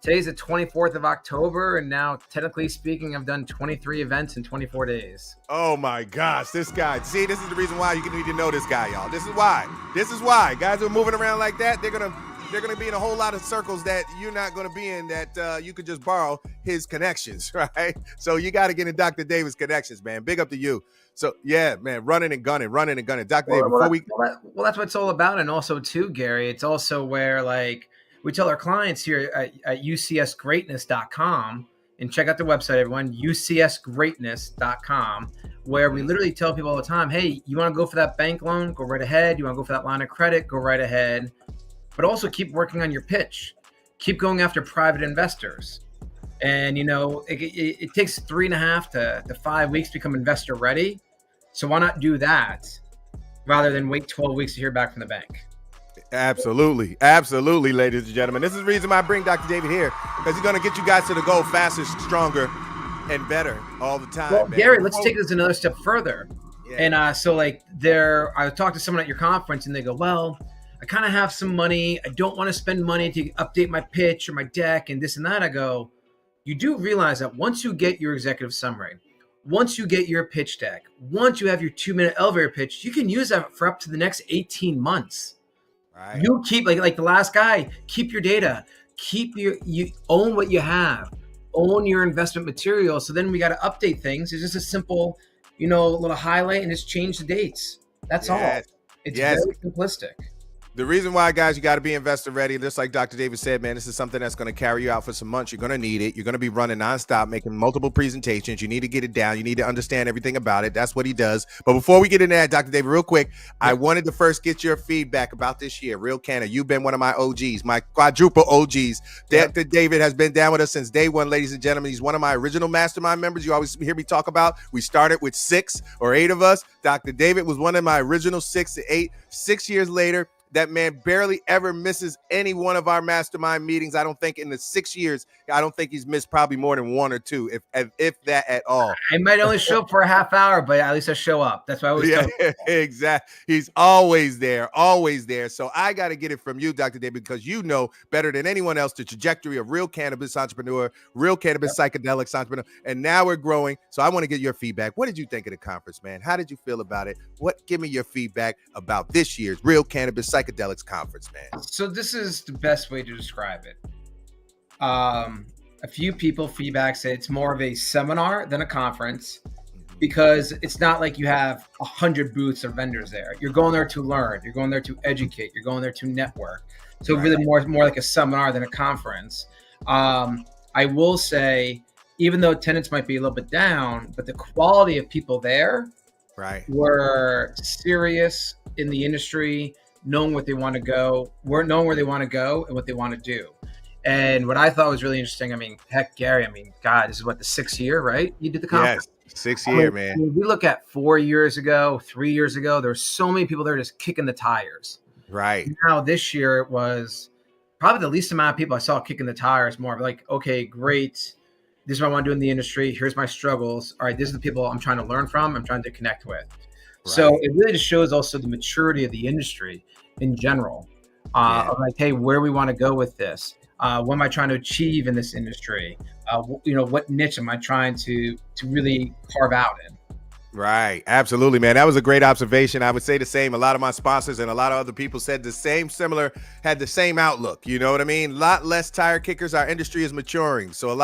today's the 24th of October, and now, technically speaking, I've done 23 events in 24 days. Oh my gosh, this guy. See, this is the reason why you need to know this guy, y'all. This is why. Guys who are moving around like that, they're gonna be in a whole lot of circles that you're not gonna be in, that you could just borrow his connections, right? So you got to get in Dr. David's connections, man. Big up to you. So yeah, man, running and gunning. Dr. David, well, that's what it's all about. And also too, Gary, it's also where like, we tell our clients here at ucsgreatness.com, and check out the website, everyone, ucsgreatness.com, where we literally tell people all the time, hey, you want to go for that bank loan? Go right ahead. You want to go for that line of credit? Go right ahead. But also keep working on your pitch. Keep going after private investors. And, you know, it takes 3.5 to 5 weeks to become investor ready. So why not do that rather than wait 12 weeks to hear back from the bank? Absolutely, ladies and gentlemen. This is the reason why I bring Dr. David here, because he's going to get you guys to the goal faster, stronger, and better all the time. Well, man. Gary, let's take this another step further. Yeah. And so like I talked to someone at your conference and they go, well, I kind of have some money. I don't want to spend money to update my pitch or my deck and this and that. I go, you do realize that once you get your executive summary, once you get your pitch deck, once you have your 2-minute elevator pitch, you can use that for up to the next 18 months. Right. You keep like the last guy, keep your data, you own what you have, own your investment material. So then we got to update things. It's just a simple, little highlight and just change the dates. That's all. It's very simplistic. The reason why, guys, you got to be investor ready, just like Dr. David said, man, this is something that's going to carry you out for some months. You're going to need it. You're going to be running nonstop, making multiple presentations. You need to get it down. You need to understand everything about it. That's what he does. But before we get into that, Dr. David, real quick, I wanted to first get your feedback about this year. Real Canna, you've been one of my OGs, my quadruple OGs. Dr. David has been down with us since day one, ladies and gentlemen. He's one of my original mastermind members. You always hear me talk about. We started with 6 or 8 of us. Dr. David was one of my original 6 to 8. 6 years later, that man barely ever misses any one of our mastermind meetings. I don't think in the 6 years, I don't think he's missed probably more than 1 or 2, if that at all. I might only show up for a half hour, but at least I show up. That's why I always tell you. Exactly. He's always there. So I got to get it from you, Dr. David, because you know better than anyone else the trajectory of Real Cannabis Entrepreneur, Real Cannabis Psychedelics Entrepreneur, and now we're growing. So I want to get your feedback. What did you think of the conference, man? How did you feel about it? Give me your feedback about this year's Real Cannabis Psychedelics Conference, man. So this is the best way to describe it. A few people feedback say it's more of a seminar than a conference, because it's not like you have 100 booths or vendors there. You're going there to learn. You're going there to educate. You're going there to network. So really more like a seminar than a conference. I will say, even though attendance might be a little bit down, but the quality of people there were serious in the industry, knowing what they want to go, knowing where they want to go and what they want to do. And what I thought was really interesting, I mean, heck, Gary, God, this is what, the 6th year, right? You did the conference? Yes, 6th year, man. When we look at 4 years ago, 3 years ago, there were so many people there just kicking the tires. Right. Now this year it was probably the least amount of people I saw kicking the tires, more of like, okay, great. This is what I want to do in the industry. Here's my struggles. All right, these are the people I'm trying to learn from. I'm trying to connect with. Right. So it really just shows also the maturity of the industry in general. Of like, hey, where we want to go with this? What am I trying to achieve in this industry? What niche am I trying to really carve out in? Right. Absolutely, man. That was a great observation. I would say the same. A lot of my sponsors and a lot of other people said the same, had the same outlook. You know what I mean? A lot less tire kickers. Our industry is maturing. So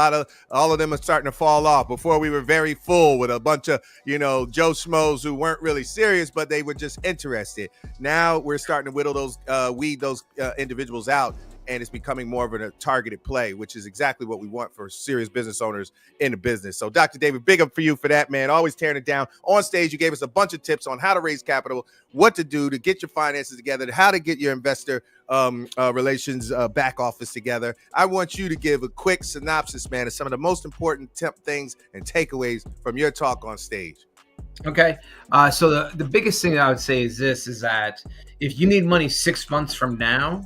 all of them are starting to fall off. Before we were very full with a bunch of, Joe Schmoes who weren't really serious, but they were just interested. Now we're starting to whittle weed those individuals out. And it's becoming more of a targeted play, which is exactly what we want for serious business owners in the business. So Dr. David, big up for you for that, man. Always tearing it down. On stage, you gave us a bunch of tips on how to raise capital, what to do to get your finances together, how to get your investor relations back office together. I want you to give a quick synopsis, man, of some of the most important things and takeaways from your talk on stage. Okay. So the biggest thing I would say is this, is that if you need money 6 months from now,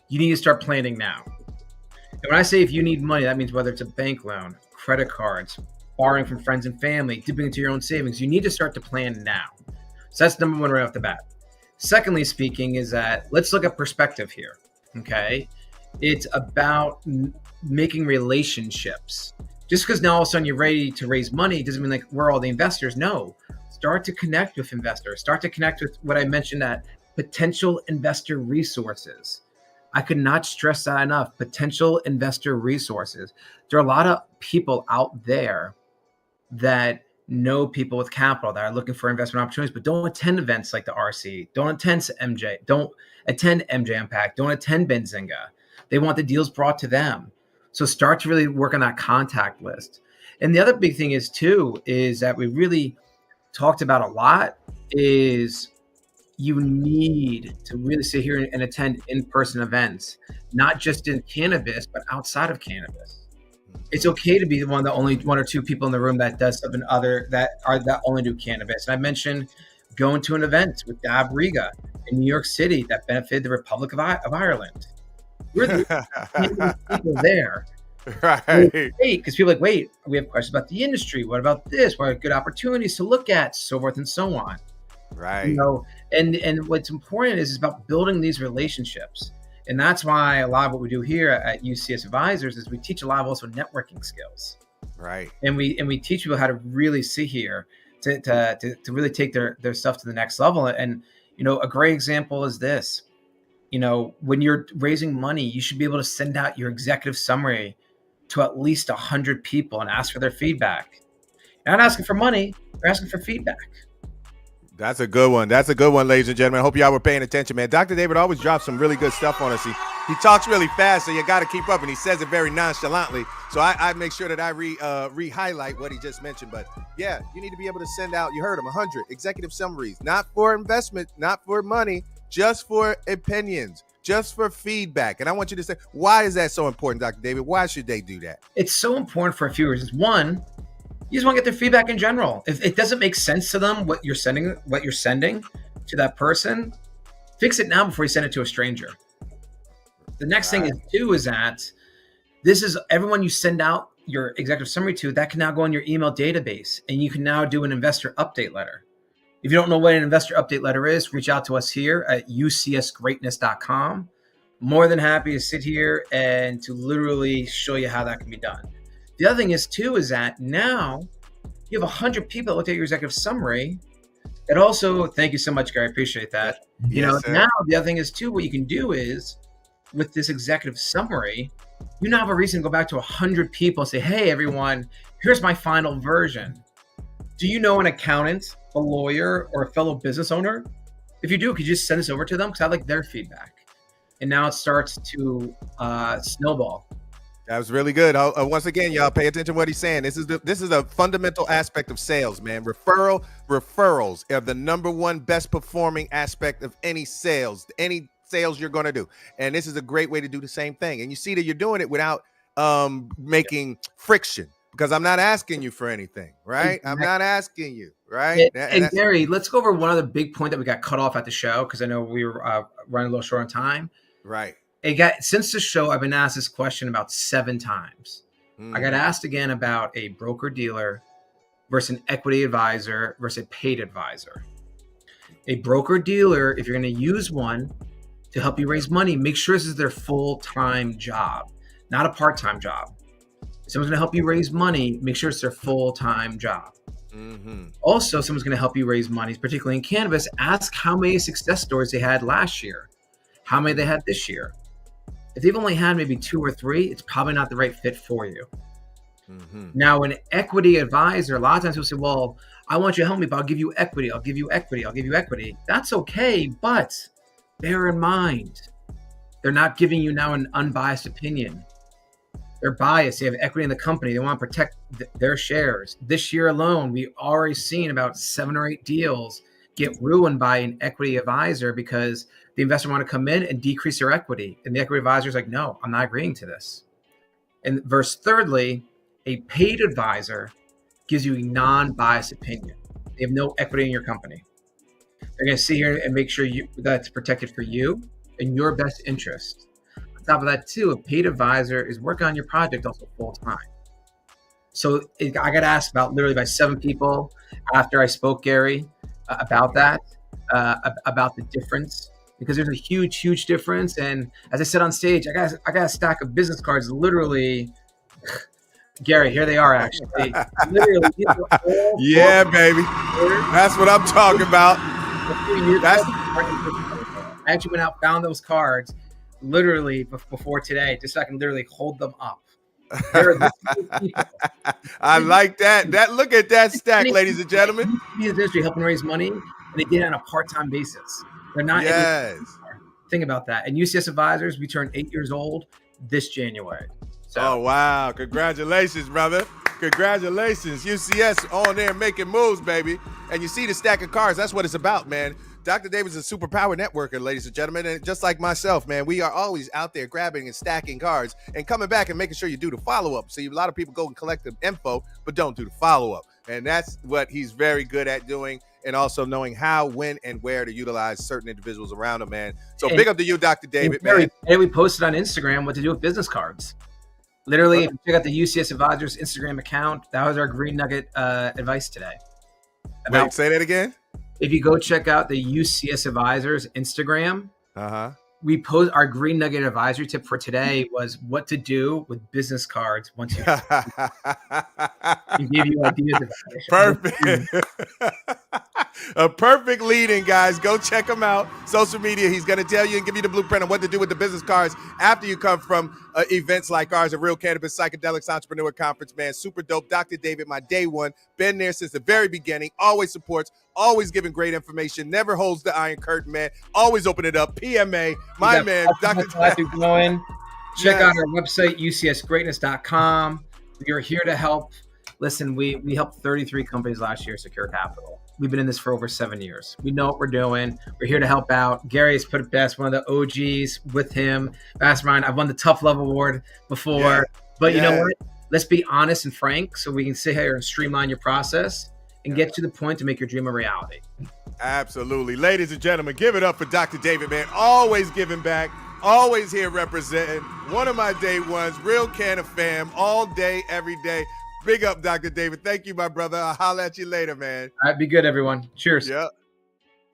you need to start planning now. And when I say if you need money, that means whether it's a bank loan, credit cards, borrowing from friends and family, dipping into your own savings, you need to start to plan now. So that's number one right off the bat. Secondly speaking is that let's look at perspective here, okay? It's about making relationships. Just because now all of a sudden you're ready to raise money doesn't mean like we're all the investors. No, start to connect with investors. Start to connect with what I mentioned, that potential investor resources. I could not stress that enough. Potential investor resources. There are a lot of people out there that know people with capital that are looking for investment opportunities, but don't attend events like the RC. Don't attend MJ. Don't attend MJ Impact. Don't attend Benzinga. They want the deals brought to them. So start to really work on that contact list. And the other big thing is that we really talked about a lot is you need to really sit here and attend in-person events, not just in cannabis, but outside of cannabis. It's okay to be the only one or two people in the room that does something other that only do cannabis. And I mentioned going to an event with Dab Riga in New York City that benefited the Republic of Ireland. We're the people there. Right. Because people are like, wait, we have questions about the industry. What about this? What are good opportunities to look at? So forth and so on. Right. And what's important is about building these relationships. And that's why a lot of what we do here at UCS Advisors is we teach a lot of also networking skills. Right. And we teach people how to really sit here to really take their stuff to the next level. And, a great example is this. When you're raising money, you should be able to send out your executive summary to at least 100 people and ask for their feedback. You're not asking for money, you're asking for feedback. That's a good one. Ladies and gentlemen. I hope y'all were paying attention, man. Dr. David always drops some really good stuff on us. He talks really fast, so you got to keep up, and he says it very nonchalantly. So I make sure that I re-highlight what he just mentioned. But yeah, you need to be able to send out, you heard him, 100 executive summaries, not for investment, not for money, just for opinions, just for feedback. And I want you to say, why is that so important, Dr. David? Why should they do that? It's so important for a few reasons. One, you just want to get their feedback in general. If it doesn't make sense to them, what you're sending to that person, fix it now before you send it to a stranger. The next thing is that this is everyone you send out your executive summary to, that can now go in your email database, and you can now do an investor update letter. If you don't know what an investor update letter is, reach out to us here at ucsgreatness.com. More than happy to sit here and to literally show you how that can be done. The other thing is that now you have 100 people that looked at your executive summary. And also, thank you so much, Gary. I appreciate that. Now the other thing is what you can do is with this executive summary, you now have a reason to go back to 100 people and say, hey, everyone, here's my final version. Do you know an accountant, a lawyer, or a fellow business owner? If you do, could you just send this over to them? Because I like their feedback. And now it starts to snowball. That was really good. Once again, y'all pay attention to what he's saying. This is a fundamental aspect of sales, man. Referrals are the number one best performing aspect of any sales you're going to do. And this is a great way to do the same thing. And you see that you're doing it without making friction, because I'm not asking you for anything, right? Exactly. I'm not asking you, right? And Gary, let's go over one other big point that we got cut off at the show, because I know we were running a little short on time. Right. Since the show, I've been asked this question about 7 times. I got asked again about a broker dealer versus an equity advisor versus a paid advisor. A broker dealer, if you're going to use one to help you raise money, make sure this is their full-time job, not a part-time job. If someone's going to help you raise money, make sure it's their full-time job. Also, someone's going to help you raise money, particularly in cannabis. Ask how many success stories they had last year, how many they had this year. If they've only had maybe 2 or 3, it's probably not the right fit for you. Now, an equity advisor, a lot of times people say, well, I want you to help me, but I'll give you equity. I'll give you equity. I'll give you equity. That's okay. But bear in mind, they're not giving you now an unbiased opinion. They're biased. They have equity in the company. They want to protect their shares. This year alone, we've already seen about 7 or 8 deals get ruined by an equity advisor because the investor want to come in and decrease their equity. And the equity advisor is like, no, I'm not agreeing to this. And verse thirdly, a paid advisor gives you a non-biased opinion. They have no equity in your company. They're going to sit here and make sure that's protected for you and your best interest. On top of that, too, a paid advisor is working on your project also full time. So I got asked about literally by 7 people after I spoke, Gary, about that, about the difference, because there's a huge, huge difference. And as I said on stage, I got a stack of business cards, literally. Gary, here they are, actually. Literally, yeah, baby. That's what I'm talking about. I actually went out, found those cards literally before today, just so I can literally hold them up. I like that. Look at that stack, ladies and gentlemen. In the industry helping raise money, and they did it on a part-time basis. They're not. Yes. Think about that. And UCS Advisors, we turned 8 years old this January. So. Oh, wow. Congratulations, brother. Congratulations. UCS on there making moves, baby. And you see the stack of cards. That's what it's about, man. Dr. David's a superpower networker, ladies and gentlemen. And just like myself, man, we are always out there grabbing and stacking cards and coming back and making sure you do the follow-up. See, a lot of people go and collect the info, but don't do the follow-up. And that's what he's very good at doing, and also knowing how, when, and where to utilize certain individuals around him, man. So big up to you, Dr. David, man. And we posted on Instagram what to do with business cards. Literally, if you check out the UCS Advisors Instagram account, that was our Green Nugget advice today. Wait, say that again? If you go check out the UCS Advisors Instagram, we post our Green Nugget advisory tip for today was what to do with business cards once you give you ideas about it. Perfect. A perfect lead-in, guys. Go check him out. Social media. He's going to tell you and give you the blueprint on what to do with the business cards after you come from events like ours, a Real Cannabis Psychedelics Entrepreneur Conference, man. Super dope. Dr. David, my day one. Been there since the very beginning. Always supports. Always giving great information. Never holds the iron curtain, man. Always open it up. PMA. My man, Dr. Going. Check out our website, ucsgreatness.com. We are here to help. Listen, we helped 33 companies last year secure capital. We've been in this for over 7 years. We know what we're doing. We're here to help out. Gary has put it best, one of the OGs with him. Mastermind, I've won the Tough Love Award before. But you know what? Let's be honest and frank so we can sit here and streamline your process and get to the point to make your dream a reality. Absolutely. Ladies and gentlemen, give it up for Dr. David, man. Always giving back. Always here representing. One of my day ones. Real Canna fam. All day, every day. Big up, Dr. David. Thank you, my brother. I'll holler at you later, man. All right, be good, everyone. Cheers. Yep.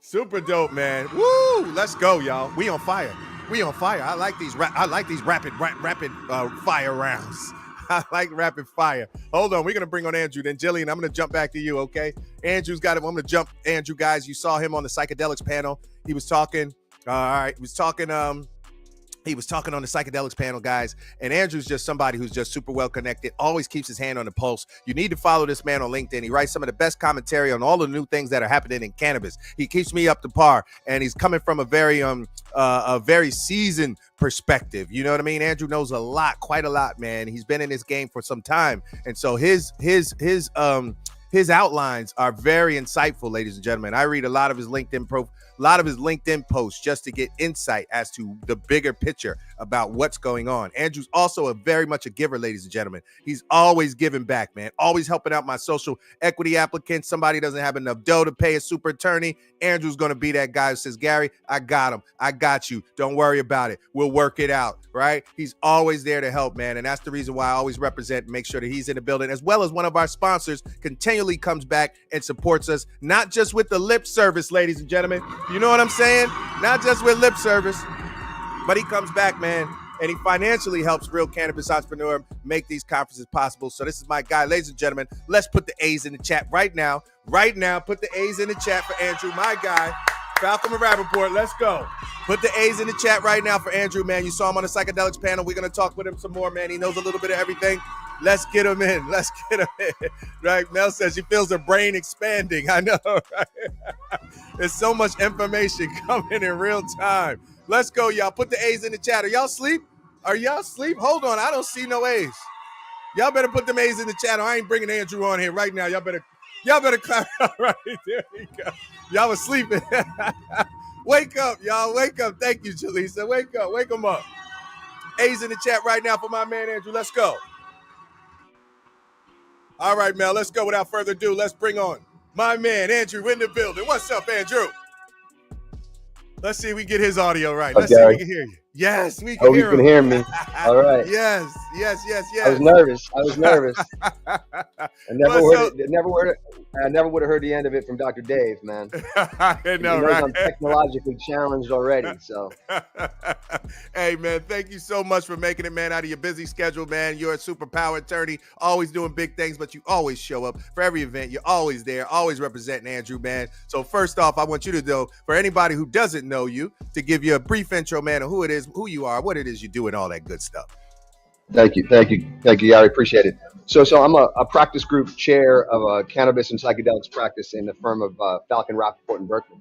Super dope, man. Woo! Let's go, y'all. We on fire. We on fire. I like these rapid fire rounds. I like rapid fire. Hold on. We're going to bring on Andrew. Then Jillian, I'm going to jump back to you, okay? Andrew's got it. I'm going to jump. Andrew, guys, you saw him on the psychedelics panel. He was talking. All right. He was talking on the psychedelics panel, guys. And Andrew's just somebody who's just super well connected, always keeps his hand on the pulse. You need to follow this man on LinkedIn. He writes some of the best commentary on all the new things that are happening in cannabis. He keeps me up to par, and he's coming from a very seasoned perspective. You know what I mean? Andrew knows a lot, quite a lot, man. He's been in this game for some time. And so his outlines are very insightful, ladies and gentlemen. I read a lot of his LinkedIn posts just to get insight as to the bigger picture about what's going on. Andrew's also very much a giver, ladies and gentlemen. He's always giving back, man. Always helping out my social equity applicants. Somebody doesn't have enough dough to pay a super attorney. Andrew's going to be that guy who says, Gary, I got him. I got you. Don't worry about it. We'll work it out, right? He's always there to help, man. And that's the reason why I always represent and make sure that he's in the building, as well as one of our sponsors continually comes back and supports us, not just with the lip service, ladies and gentlemen. You know what I'm saying? Not just with lip service, but he comes back, man, and he financially helps real cannabis entrepreneur make these conferences possible. So this is my guy, ladies and gentlemen. Let's put the A's in the chat right now. Right now, put the A's in the chat for Andrew, my guy, Falcon and Rappaport. Let's go. Put the A's in the chat right now for Andrew, man. You saw him on the psychedelics panel. We're going to talk with him some more, man. He knows a little bit of everything. Let's get him in. Let's get him in. Right? Mel says she feels her brain expanding. I know, right? There's so much information coming in real time. Let's go, y'all. Put the A's in the chat. Are y'all asleep? Are y'all asleep? Hold on. I don't see no A's. Y'all better put them A's in the chat. I ain't bringing Andrew on here right now. Y'all better clap. All right, there you go. Y'all was sleeping. Wake up, y'all. Wake up. Thank you, Jaleesa. Wake up. Wake them up. A's in the chat right now for my man, Andrew. Let's go. All right, Mel. Let's go. Without further ado, let's bring on my man, Andrew, in the building. What's up, Andrew? Let's see if we get his audio right. Let's see if we can hear you. Yes, we can hear him. You can hear me. All right. Yes. I was nervous. I never would have heard the end of it from Dr. Dave, man. I know, right? I'm technologically challenged already, so. Hey, man, thank you so much for making it, man, out of your busy schedule, man. You're a superpower attorney, always doing big things, but you always show up for every event. You're always there, always representing Andrew, man. So first off, I want you to know, for anybody who doesn't know you, to give you a brief intro, man, of who it is, who you are, what it is you do, and all that good stuff. Thank you, Gary. Appreciate it. So I'm a practice group chair of a cannabis and psychedelics practice in the firm of Falcon, Rappaport, and Berkeley.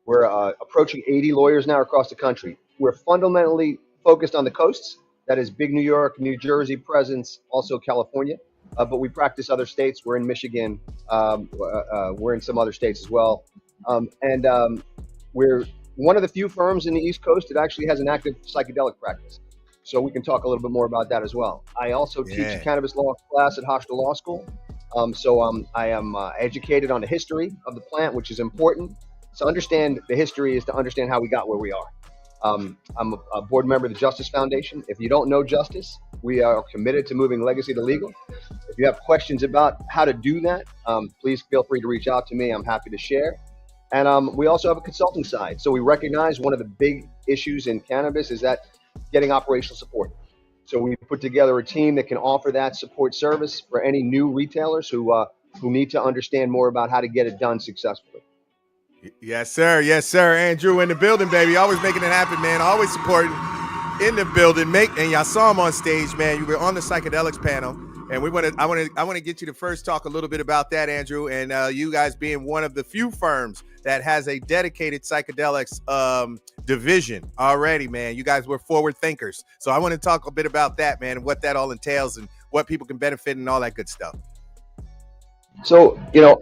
We're approaching 80 lawyers now across the country. We're fundamentally focused on the coasts, that is big New York, New Jersey presence, also California, but we practice other states. We're in Michigan. We're in some other states as well. We're one of the few firms in the East Coast that actually has an active psychedelic practice. So we can talk a little bit more about that as well. I also teach a cannabis law class at Hofstra Law School. I am educated on the history of the plant, which is important. To understand the history is to understand how we got where we are. I'm a board member of the Justice Foundation. If you don't know justice, we are committed to moving legacy to legal. If you have questions about how to do that, please feel free to reach out to me. I'm happy to share. And we also have a consulting side. So we recognize one of the big issues in cannabis is that getting operational support. So we put together a team that can offer that support service for any new retailers who need to understand more about how to get it done successfully. Yes, sir. Yes, sir. Andrew in the building, baby. Always making it happen, man. Always supporting in the building. And y'all saw him on stage, man. You were on the psychedelics panel. And I want to get you to first talk a little bit about that, Andrew, and you guys being one of the few firms that has a dedicated psychedelics division already, man. You guys were forward thinkers. So I want to talk a bit about that, man, and what that all entails and what people can benefit and all that good stuff. So,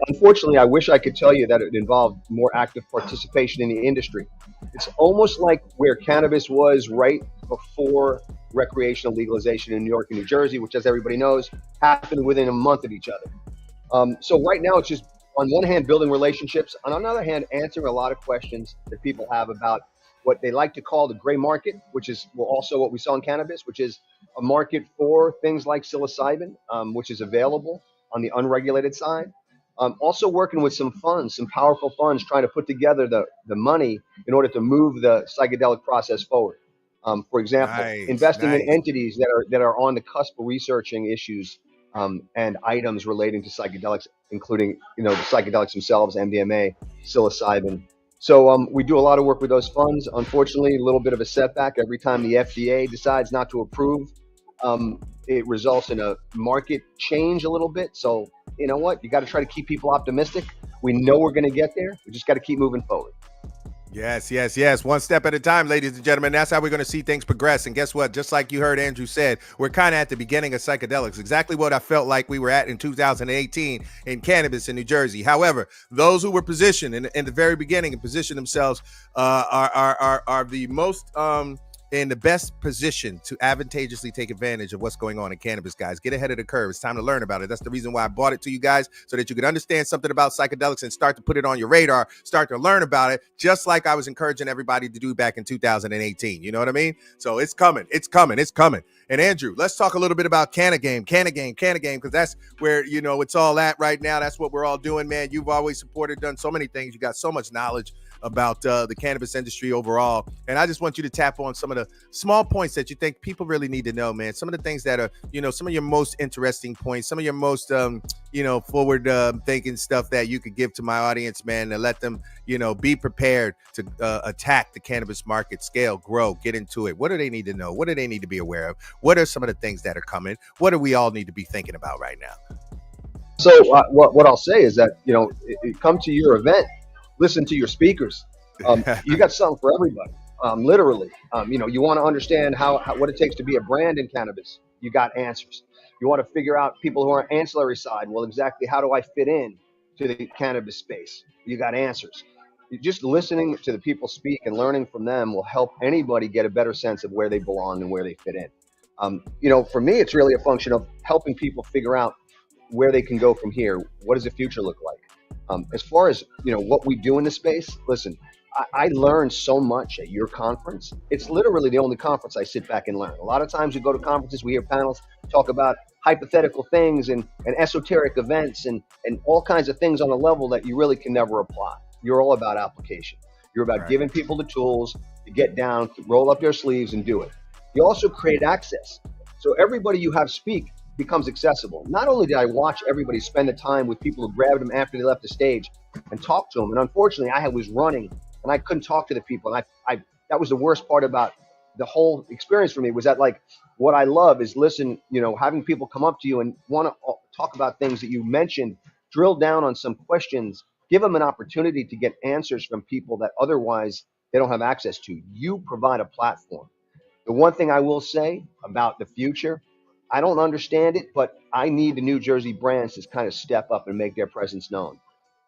unfortunately, I wish I could tell you that it involved more active participation in the industry. It's almost like where cannabis was right before recreational legalization in New York and New Jersey, which, as everybody knows, happened within a month of each other. So right now, it's just, on one hand, building relationships. On another hand, answering a lot of questions that people have about what they like to call the gray market, which is also what we saw in cannabis, which is a market for things like psilocybin, which is available on the unregulated side. Also working with some funds, some powerful funds, trying to put together the money in order to move the psychedelic process forward. For example, investing in entities that are on the cusp of researching issues and items relating to psychedelics, including the psychedelics themselves, MDMA, psilocybin. So we do a lot of work with those funds. Unfortunately, a little bit of a setback every time the FDA decides not to approve. It results in a market change a little bit. So you know what? You got to try to keep people optimistic. We know we're going to get there. We just got to keep moving forward. Yes. One step at a time, ladies and gentlemen. That's how we're going to see things progress. And guess what? Just like you heard Andrew said, we're kind of at the beginning of psychedelics. Exactly what I felt like we were at in 2018 in cannabis in New Jersey. However, those who were positioned in the very beginning and positioned themselves are the most in the best position to advantageously take advantage of what's going on in cannabis, guys. Get ahead of the curve. It's time to learn about it. That's the reason why I brought it to you guys, so that you could understand something about psychedelics and start to put it on your radar, start to learn about it, just like I was encouraging everybody to do back in 2018. You know what I mean? So it's coming. And Andrew, let's talk a little bit about Canna Game, because that's where, it's all at right now. That's what we're all doing, man. You've always supported, done so many things. You got so much knowledge about the cannabis industry overall. And I just want you to tap on some of the small points that you think people really need to know, man. Some of the things that are, some of your most interesting points, some of your most, forward thinking stuff that you could give to my audience, man, to let them, be prepared to attack the cannabis market, scale, grow, get into it. What do they need to know? What do they need to be aware of? What are some of the things that are coming? What do we all need to be thinking about right now? So what I'll say is that, come to your event, listen to your speakers. You got something for everybody. Literally, you want to understand how what it takes to be a brand in cannabis. You got answers. You want to figure out people who are ancillary side. Well, exactly how do I fit in to the cannabis space? You got answers. Just listening to the people speak and learning from them will help anybody get a better sense of where they belong and where they fit in. For me, it's really a function of helping people figure out where they can go from here. What does the future look like? As far as, what we do in the space, listen, I learned so much at your conference. It's literally the only conference I sit back and learn. A lot of times we go to conferences, we hear panels talk about hypothetical things and esoteric events and all kinds of things on a level that you really can never apply. You're all about application. You're about giving people the tools to get down, to roll up their sleeves and do it. You also create access. So everybody you have speak becomes accessible. Not only did I watch everybody spend the time with people who grabbed them after they left the stage and talk to them, and unfortunately I was running and I couldn't talk to the people. And I that was the worst part about the whole experience for me, was that, like, what I love is having people come up to you and want to talk about things that you mentioned, drill down on some questions, give them an opportunity to get answers from people that otherwise they don't have access to. You provide a platform. The one thing I will say about the future, I don't understand it, but I need the New Jersey brands to kind of step up and make their presence known.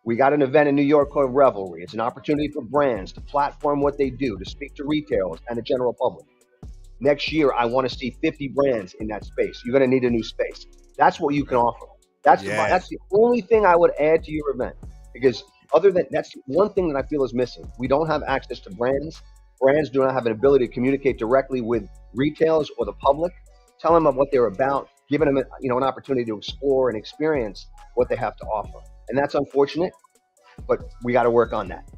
We got an event in New York called Revelry. It's an opportunity for brands to platform what they do, to speak to retailers and the general public. Next year, I want to see 50 brands in that space. You're going to need a new space. That's what you can offer. That's the only thing I would add to your event, because other than that's one thing that I feel is missing. We don't have access to brands. Brands do not have an ability to communicate directly with retailers or the public, tell them what they're about, giving them an opportunity to explore and experience what they have to offer. And that's unfortunate, but we got to work on that.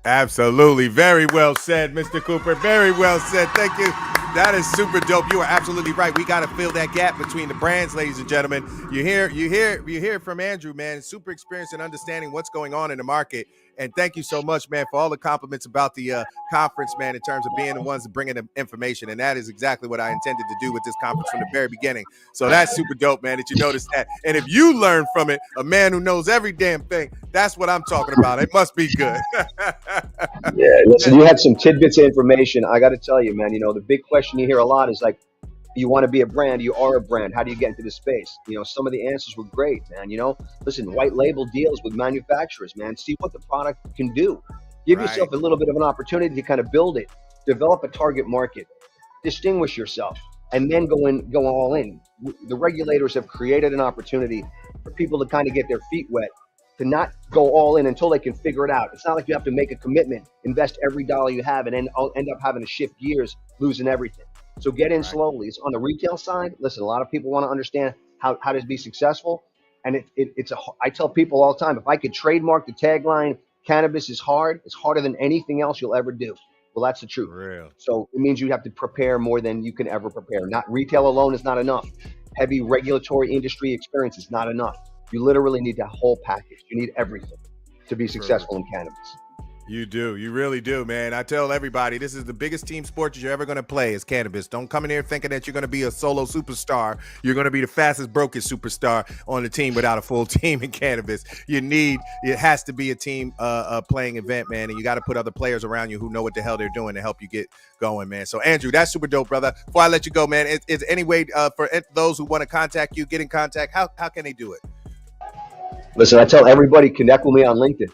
Absolutely. Very well said, Mr. Cooper. Very well said. Thank you. That is super dope. You are absolutely right. We got to fill that gap between the brands, ladies and gentlemen. You hear from Andrew, man. Super experienced in understanding what's going on in the market. And thank you so much, man, for all the compliments about the conference, man, in terms of being the ones bringing the information. And that is exactly what I intended to do with this conference from the very beginning. So that's super dope, man, that you noticed that. And if you learn from it, a man who knows every damn thing, that's what I'm talking about. It must be good. Yeah, listen, you had some tidbits of information. I got to tell you, man, the big question you hear a lot is like, you want to be a brand, you are a brand. How do you get into this space? Some of the answers were great, man. Listen, white label deals with manufacturers, man. See what the product can do. Give yourself a little bit of an opportunity to kind of build it, develop a target market, distinguish yourself, and then go all in. The regulators have created an opportunity for people to kind of get their feet wet, to not go all in until they can figure it out. It's not like you have to make a commitment, invest every dollar you have, and then end up having to shift gears, losing everything. So get in slowly. It's on the retail side. Listen, a lot of people want to understand how to be successful. And I tell people all the time, if I could trademark the tagline, cannabis is hard, it's harder than anything else you'll ever do. Well, that's the truth. Real. So it means you have to prepare more than you can ever prepare. Not retail alone is not enough. Heavy regulatory industry experience is not enough. You literally need the whole package. You need everything to be successful in cannabis. You do. You really do, man. I tell everybody, this is the biggest team sport you're ever going to play is cannabis. Don't come in here thinking that you're going to be a solo superstar. You're going to be the fastest, brokest superstar on the team without a full team in cannabis. It has to be a team playing event, man, and you got to put other players around you who know what the hell they're doing to help you get going, man. So, Andrew, that's super dope, brother. Before I let you go, man, is any way for those who want to contact you, get in contact, how can they do it? Listen, I tell everybody, connect with me on LinkedIn.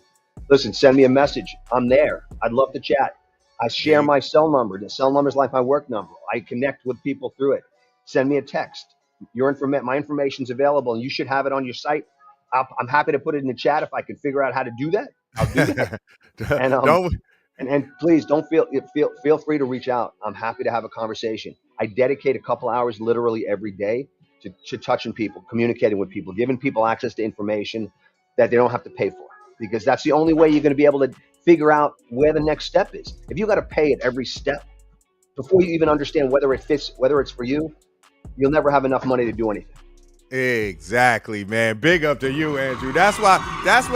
Listen, send me a message. I'm there. I'd love to chat. I share my cell number. The cell number is like my work number. I connect with people through it. Send me a text. My information's available, and you should have it on your site. I'm happy to put it in the chat if I can figure out how to do that. I'll do that. And please don't feel free to reach out. I'm happy to have a conversation. I dedicate a couple hours literally every day to touching people, communicating with people, giving people access to information that they don't have to pay for. because that's the only way you're going to be able to figure out where the next step is. If you got to pay at every step before you even understand whether it fits, whether it's for you, you'll never have enough money to do anything. Exactly, man. Big up to you, Andrew. That's what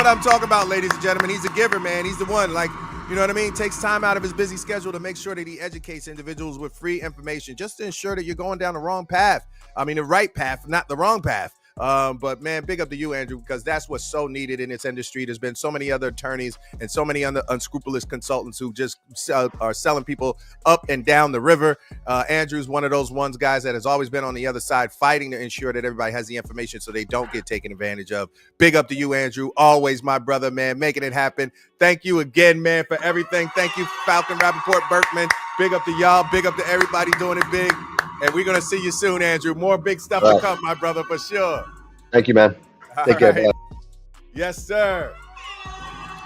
I'm talking about, ladies and gentlemen. He's a giver, man. He's the one, like, you know what I mean? Takes time out of his busy schedule to make sure that he educates individuals with free information just to ensure that you're going down the wrong path. I mean, the right path, not the wrong path. But man, big up to you, Andrew, because that's what's so needed in this industry. There's been so many other attorneys and so many other unscrupulous consultants who just are selling people up and down the river. Andrew's one of those guys that has always been on the other side, fighting to ensure that everybody has the information so they don't get taken advantage of. Big up to you, Andrew. Always my brother, man, making it happen. Thank you again, man, for everything. Thank you, Falcon, Rappaport, Berkman. Big up to y'all. Big up to everybody doing it big. And we're going to see you soon, Andrew. More big stuff to come, my brother, for sure. Thank you, man. Take care. Right. Yes, sir.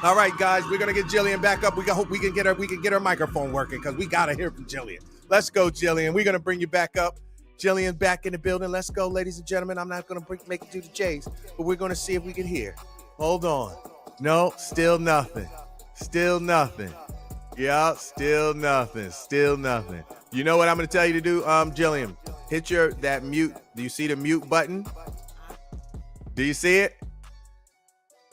All right, guys, we're going to get Jillian back up. We hope we can get her microphone working because we got to hear from Jillian. Let's go, Jillian. We're going to bring you back up. Jillian back in the building. Let's go, ladies and gentlemen. I'm not going to make it do the J's, but we're going to see if we can hear. Hold on. No, still nothing. Still nothing. Yeah, still nothing. Still nothing. You know what I'm going to tell you to do, Jillian? Hit that mute. Do you see the mute button? Do you see it?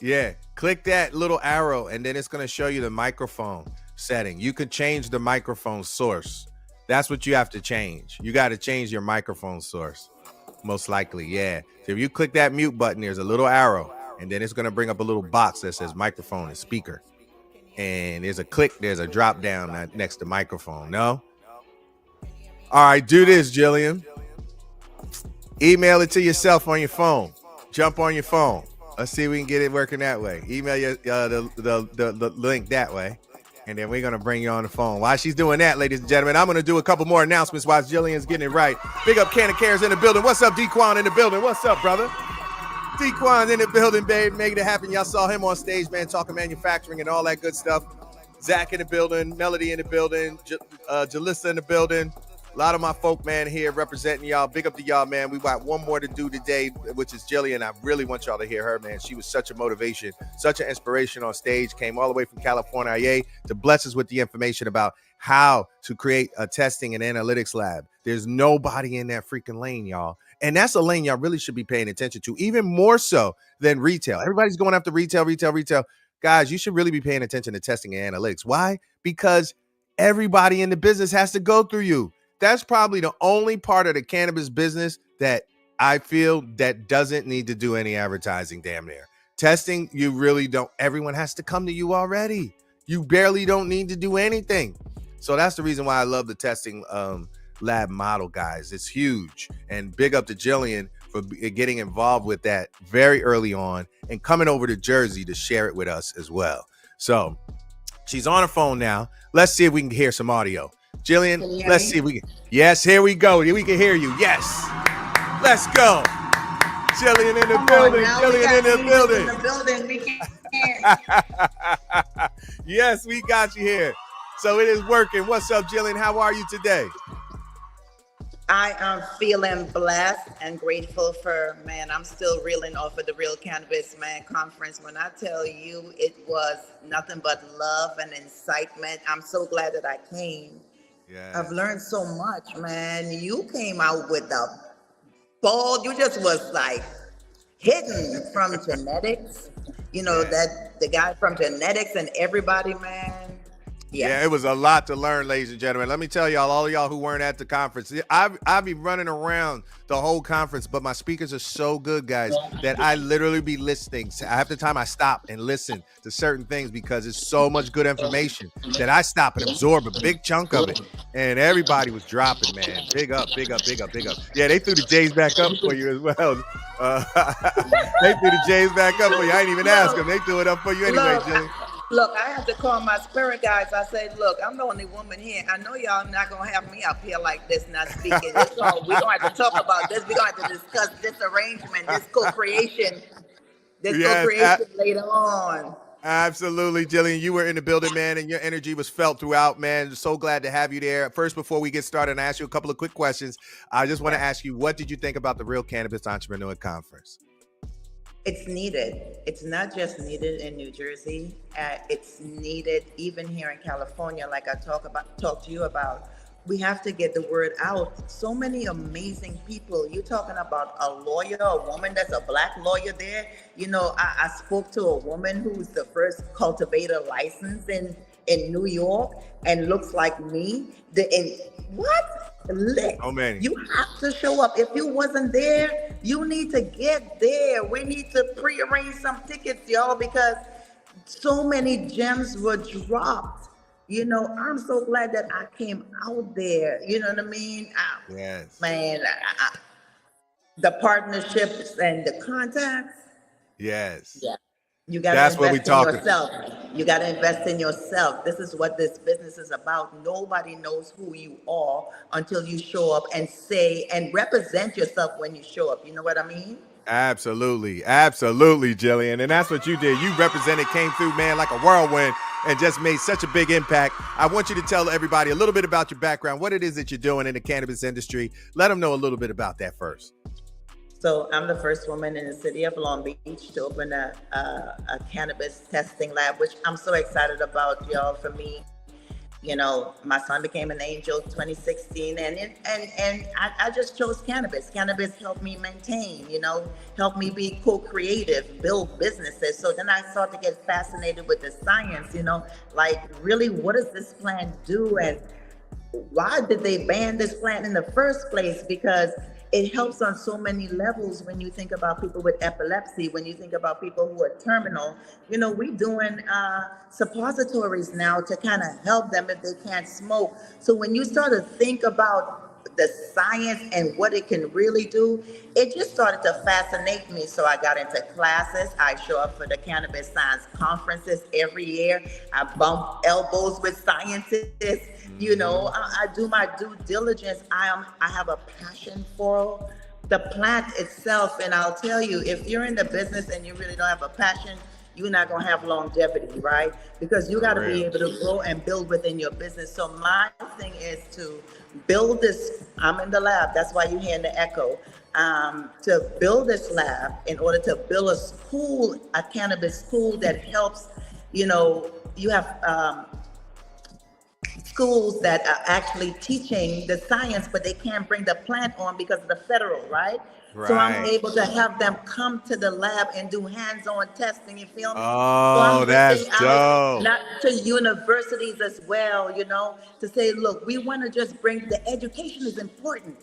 Yeah. Click that little arrow, and then it's going to show you the microphone setting. You can change the microphone source. That's what you have to change. You got to change your microphone source, most likely. Yeah. So if you click that mute button, there's a little arrow, and then it's going to bring up a little box that says microphone and speaker. And there's a drop down next to microphone. No? All right, do this, Jillian. Email it to yourself on your phone. Jump on your phone. Let's see if we can get it working that way. Email you the link that way, and then we're going to bring you on the phone. While she's doing that, ladies and gentlemen, I'm going to do a couple more announcements while Jillian's getting it right. Big up Canna Cares in the building. What's up, Dequan in the building? What's up, brother? Dequan's in the building, babe. Making it happen. Y'all saw him on stage, man, talking manufacturing and all that good stuff. Zach in the building. Melody in the building. Jalissa in the building. A lot of my folk, man, here representing y'all. Big up to y'all, man. We got one more to do today, which is Jillian. I really want y'all to hear her, man. She was such a motivation, such an inspiration on stage. Came all the way from California to bless us with the information about how to create a testing and analytics lab. There's nobody in that freaking lane, y'all. And that's a lane y'all really should be paying attention to, even more so than retail. Everybody's going after retail. Guys, you should really be paying attention to testing and analytics. Why? Because everybody in the business has to go through you. That's probably the only part of the cannabis business that I feel that doesn't need to do any advertising, damn near. Testing, you really don't. Everyone has to come to you already. You barely don't need to do anything. So that's the reason why I love the testing lab model, guys. It's huge. And big up to Jillian for getting involved with that very early on and coming over to Jersey to share it with us as well. So she's on her phone now. Let's see if we can hear some audio. Jillian, let's see if we can. Yes, here we go. We can hear you. Yes. Let's go. Jillian in the building. Jillian in the building. We can. Yes, we got you here. So it is working. What's up, Jillian? How are you today? I am feeling blessed and grateful for, man, I'm still reeling off of the Real Cannabis, conference. When I tell you it was nothing but love and excitement, I'm so glad that I came. Yeah. I've learned so much, man. You came out with the ball. You just was like hidden from genetics. You know, that the guy from genetics and everybody, man. Yeah, it was a lot to learn, ladies and gentlemen. Let me tell y'all, all of y'all who weren't at the conference, I'll be running around the whole conference, but my speakers are so good, guys, that I literally be listening. Half the time I stop and listen to certain things because it's so much good information that I stop and absorb a big chunk of it. And everybody was dropping, man. Big up. Yeah, they threw the J's back up for you as well. They threw the J's back up for you. I didn't even ask them. They threw it up for you anyway, Jillian. Look, I had to call my spirit guides. I said, look, I'm the only woman here. I know y'all not going to have me up here like this, not speaking. We're going to have to talk about this. We're going to have to discuss this arrangement, this co-creation, later on. Absolutely, Jillian. You were in the building, man, and your energy was felt throughout, man. So glad to have you there. First, before we get started and ask you a couple of quick questions, I just want to ask you, what did you think about the Real Cannabis Entrepreneur Conference? It's needed. It's not just needed in New Jersey. It's needed even here in California. Like I talk to you about. We have to get the word out. So many amazing people. You're talking about a lawyer, a woman that's a black lawyer there. You know, I spoke to a woman who's the first cultivator license in New York and looks like me. What? So many. You have to show up. If you wasn't there, you need to get there. We need to prearrange some tickets, y'all, because so many gems were dropped. You know, I'm so glad that I came out there. You know what I mean? Yes. Man, the partnerships and the contacts. Yes. Yeah. You got That's to what we invest in talking. yourself. You got to invest in yourself. This is what this business is about. Nobody knows who you are until you show up and say and represent yourself when you show up. You know what I mean? Absolutely. Absolutely, Jillian. And that's what you did. You represented, came through, man, like a whirlwind and just made such a big impact. I want you to tell everybody a little bit about your background, what it is that you're doing in the cannabis industry. Let them know a little bit about that first. So I'm the first woman in the city of Long Beach to open a cannabis testing lab, which I'm so excited about, y'all. For me, you know, my son became an angel 2016, and I just chose cannabis. Cannabis helped me maintain, you know, helped me be co-creative, build businesses. So then I started to get fascinated with the science, you know, like really, what does this plant do, and why did they ban this plant in the first place? Because it helps on so many levels. When you think about people with epilepsy, when you think about people who are terminal, you know, we're doing suppositories now to kind of help them if they can't smoke. So when you start to think about the science and what it can really do, it just started to fascinate me. So I got into classes. I show up for the Cannabis Science Conferences every year. I bump elbows with scientists. You know, I do my due diligence. I have a passion for the plant itself. And I'll tell you, if you're in the business and you really don't have a passion, you're not going to have longevity, right? Because you got to be able to grow and build within your business. So my thing is to build this. I'm in the lab. That's why you hear the echo. To build this lab in order to build a school, a cannabis school that helps, you know, you have schools that are actually teaching the science, but they can't bring the plant on because of the federal, right? So I'm able to have them come to the lab and do hands-on testing, you feel me? Oh, so that's dope. not to universities as well, you know, to say, look, we want to just bring, the education is important.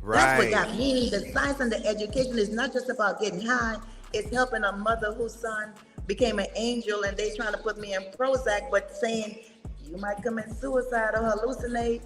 That's what got me. The science and the education is not just about getting high. It's helping a mother whose son became an angel and they trying to put me in Prozac, but saying, you might commit suicide or hallucinate.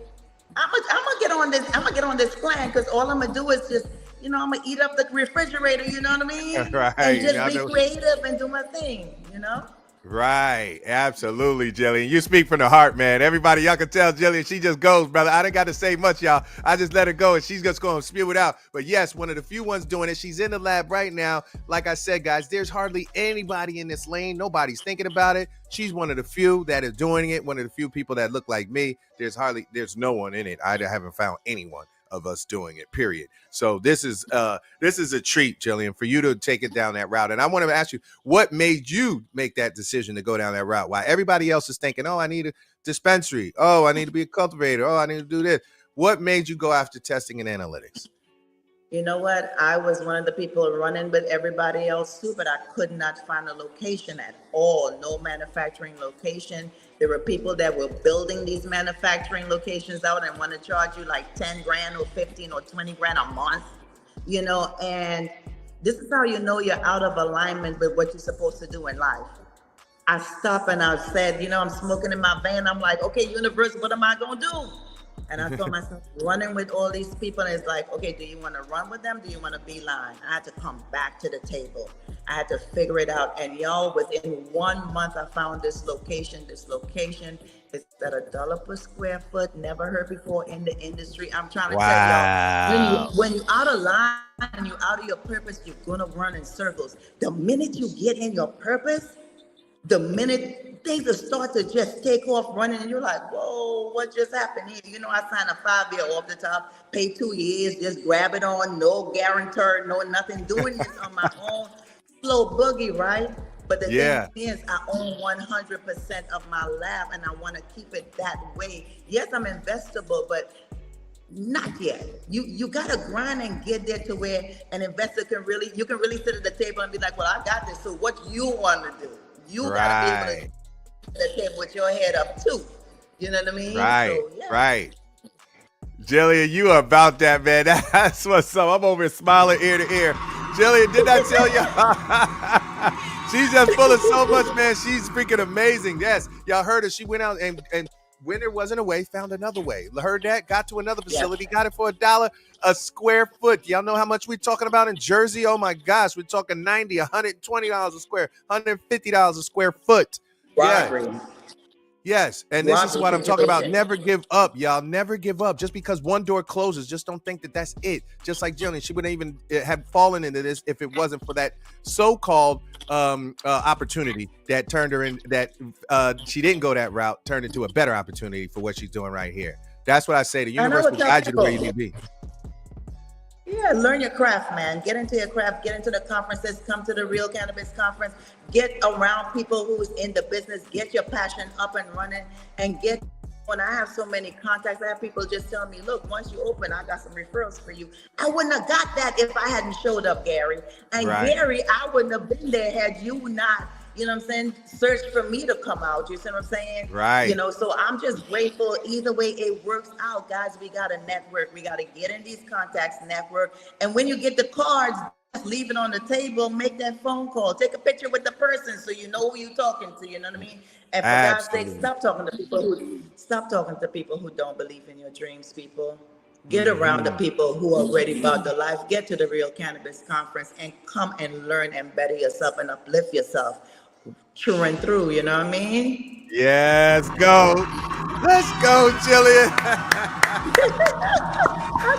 I'm gonna get on this. I'm gonna get on this plan because all I'm gonna do is just, you know, I'm gonna eat up the refrigerator. You know what I mean? And just be creative and do my thing. You know? Right. Absolutely, Jillian. You speak from the heart, man. Everybody, y'all can tell Jillian, she just goes, brother. I didn't got to say much, y'all. I just let her go and she's just going to spew it out. But yes, one of the few ones doing it. She's in the lab right now. Like I said, guys, there's hardly anybody in this lane. Nobody's thinking about it. She's one of the few that is doing it. One of the few people that look like me. There's no one in it. I haven't found anyone of us doing it, period. So this is a treat, Jillian, for you to take it down that route. And I want to ask you, what made you make that decision to go down that route? Why everybody else is thinking, oh, I need a dispensary. Oh, I need to be a cultivator. Oh, I need to do this. What made you go after testing and analytics? You know what? I was one of the people running with everybody else too, but I could not find a location at all. No manufacturing location. There were people that were building these manufacturing locations out and want to charge you like 10 grand or 15 or 20 grand a month, you know, and this is how you know you're out of alignment with what you're supposed to do in life. I stopped and I said, you know, I'm smoking in my van. I'm like, okay, universe, what am I going to do? And I saw myself running with all these people, and it's like, okay, do you want to run with them? Do you want to beeline? I had to come back to the table. I had to figure it out. And y'all, within 1 month, I found this location. This location is at $1 per square foot. Never heard before in the industry. I'm trying to tell y'all, when you're out of line and you're out of your purpose, you're gonna run in circles. The minute you get in your purpose, the minute things will start to just take off running and you're like, whoa, what just happened here? You know, I signed a 5-year off the top, pay 2 years, just grab it on, no guarantor, no nothing, doing this on my own. Flow Boogie, right? But the Yeah. thing is, I own 100% of my lab, and I want to keep it that way. Yes, I'm investable, but not yet. You gotta grind and get there to where an investor you can really sit at the table and be like, well, I got this. So what you want to do? You gotta be able to sit at the table with your head up too. You know what I mean? Right. So, yeah. Right. Jillian, you are about that, man. That's what's up. I'm over here smiling ear to ear. Jillian, did I tell you? She's just full of so much, man. She's freaking amazing. Yes. Y'all heard her. She went out and when there wasn't a way, found another way. Heard that? Got to another facility, got it for $1 a square foot. Y'all know how much we're talking about in Jersey? Oh my gosh, we're talking $90, $120 a square, $150 a square foot. Yeah. Yes, and this is what I'm talking about. Never give up, y'all. Never give up. Just because one door closes, just don't think that that's it. Just like Jillian, she wouldn't even have fallen into this if it wasn't for that so-called opportunity that turned her in. That she didn't go that route, turned into a better opportunity for what she's doing right here. That's what I say. The universe will guide you to where you need to be. Yeah, learn your craft, man. Get into your craft. Get into the conferences. Come to the Real Cannabis Conference. Get around people who's in the business. Get your passion up and running. And when I have so many contacts, I have people just telling me, look, once you open, I got some referrals for you. I wouldn't have got that if I hadn't showed up, Gary. And Gary, I wouldn't have been there had you not, you know what I'm saying, search for me to come out. You see what I'm saying? Right. You know, so I'm just grateful. Either way it works out, guys, we got to network. We got to get in these contacts, network. And when you get the cards, leave it on the table, make that phone call, take a picture with the person so you know who you're talking to, you know what I mean? And for God's sake, stop talking to people who don't believe in your dreams, people. Get around the people who are ready about the life. Get to the Real Cannabis Conference and come and learn and better yourself and uplift yourself. True and through, you know what I mean? Yes, go. Let's go, Jillian.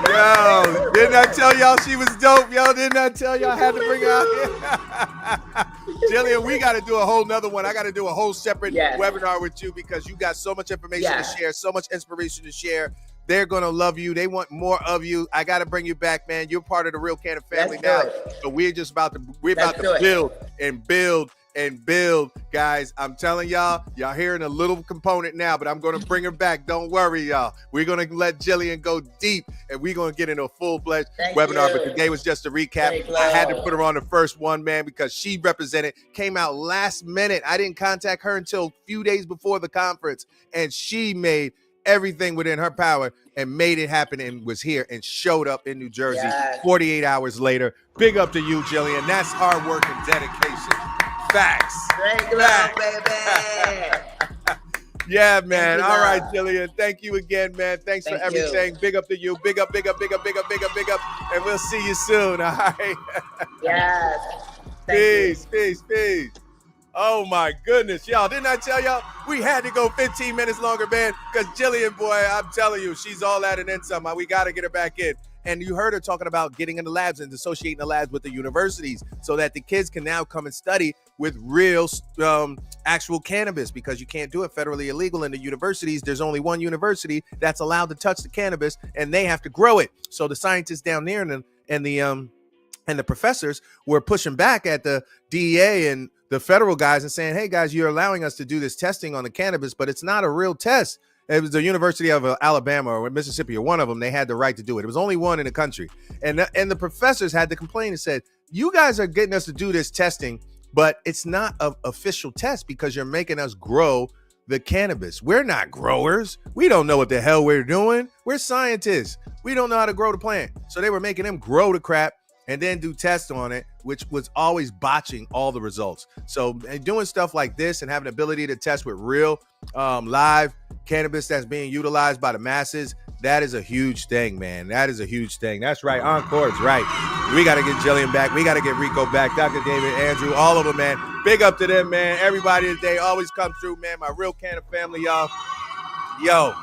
Yo, didn't I tell y'all she was dope? Yo, didn't I tell y'all I had to bring her out here? Jillian, we got to do a whole nother one. I got to do a whole separate webinar with you because you got so much information to share, so much inspiration to share. They're going to love you. They want more of you. I got to bring you back, man. You're part of the Real Canna family now. So we're about to build and build and build, guys. I'm telling y'all hearing a little component now, but I'm going to bring her back. Don't worry, y'all. We're going to let Jillian go deep, and we're going to get into a full-fledged webinar. But today was just a recap. I had to put her on the first one, man, because she came out last minute. I didn't contact her until a few days before the conference, and she made everything within her power and made it happen and was here and showed up in New Jersey 48 hours later. Big up to you, Jillian. That's hard work and dedication. Facts. Great love, baby. Yeah, man. All right, Jillian. Thank you again, man. Thanks for everything. Big up to you. Big up, big up, big up, big up, big up, big up. And we'll see you soon. All right. Yes. Peace. Oh my goodness, y'all. Didn't I tell y'all we had to go 15 minutes longer, man? Because Jillian, boy, I'm telling you, she's all that and then some. We got to get her back in. And you heard her talking about getting in the labs and associating the labs with the universities so that the kids can now come and study with real actual cannabis, because you can't do it federally illegal in the universities. There's only one university that's allowed to touch the cannabis, and they have to grow it. So the scientists down there and the professors were pushing back at the DEA and the federal guys and saying, hey, guys, you're allowing us to do this testing on the cannabis, but it's not a real test. It was the University of Alabama or Mississippi or one of them. They had the right to do it. It was only one in the country. And the professors had to complain and said, you guys are getting us to do this testing, but it's not an official test because you're making us grow the cannabis. We're not growers. We don't know what the hell we're doing. We're scientists. We don't know how to grow the plant. So they were making them grow the crap and then do tests on it, which was always botching all the results. So doing stuff like this and having the ability to test with real live cannabis that's being utilized by the masses, that is a huge thing, man. That is a huge thing. That's right. Encore's right. We got to get Jillian back. We got to get Rico back. Dr. David, Andrew, all of them, man. Big up to them, man. Everybody today always comes through, man. My Real Canna family, y'all. Yo,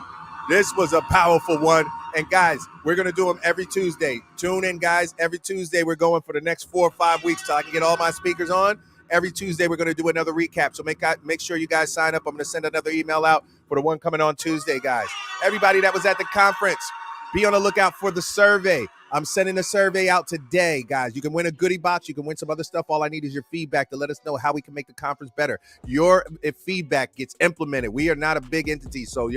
this was a powerful one. And guys, we're going to do them every Tuesday. Tune in, guys. Every Tuesday, we're going for the next 4 or 5 weeks till I can get all my speakers on. Every Tuesday, we're going to do another recap. So make sure you guys sign up. I'm going to send another email out for the one coming on Tuesday, guys. Everybody that was at the conference, Be on the lookout for the survey. I'm sending a survey out today, guys. You can win a goodie box. You can win some other stuff. All I need is your feedback to let us know how we can make the conference better. Your feedback gets implemented. We are not a big entity, so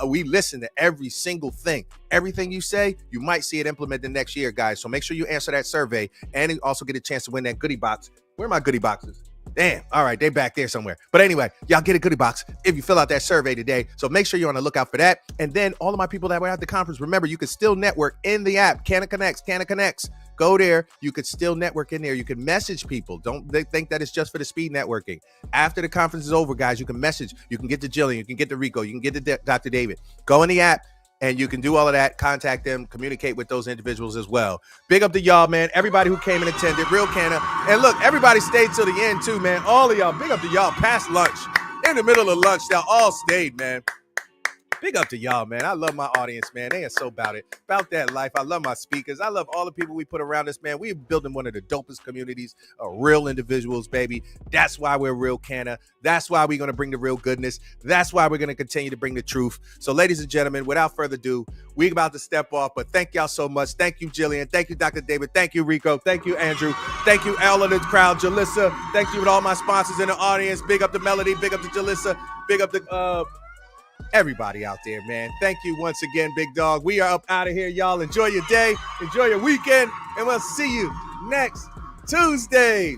we listen to every single thing. Everything you say, you might see it implemented next year, guys. So make sure you answer that survey and you also get a chance to win that goodie box. Where are my goodie boxes? Damn. All right, they back there somewhere. But anyway, y'all get a goodie box if you fill out that survey today. So make sure you're on the lookout for that. And then all of my people that were at the conference, remember, you can still network in the app. Canna Connects. Go there. You could still network in there. You can message people. Don't think that it's just for the speed networking. After the conference is over, guys, you can message. You can get to Jillian. You can get to Rico. You can get to Dr. David. Go in the app. And you can do all of that, contact them, communicate with those individuals as well. Big up to y'all, man. Everybody who came and attended, Real Canna. And look, everybody stayed till the end too, man. All of y'all, big up to y'all past lunch. In the middle of lunch, y'all all stayed, man. Big up to y'all, man. I love my audience, man. They are so about it. About that life. I love my speakers. I love all the people we put around us, man. We're building one of the dopest communities of real individuals, baby. That's why we're Real Canna. That's why we're going to bring the real goodness. That's why we're going to continue to bring the truth. So, ladies and gentlemen, without further ado, we're about to step off. But thank y'all so much. Thank you, Jillian. Thank you, Dr. David. Thank you, Rico. Thank you, Andrew. Thank you, all of the crowd. Jalissa. Thank you to all my sponsors in the audience. Big up to Melody. Big up to Jalissa. Big up to everybody out there, man. Thank you once again, big dog. We are up out of here, y'all. Enjoy your day. Enjoy your weekend. And we'll see you next Tuesday.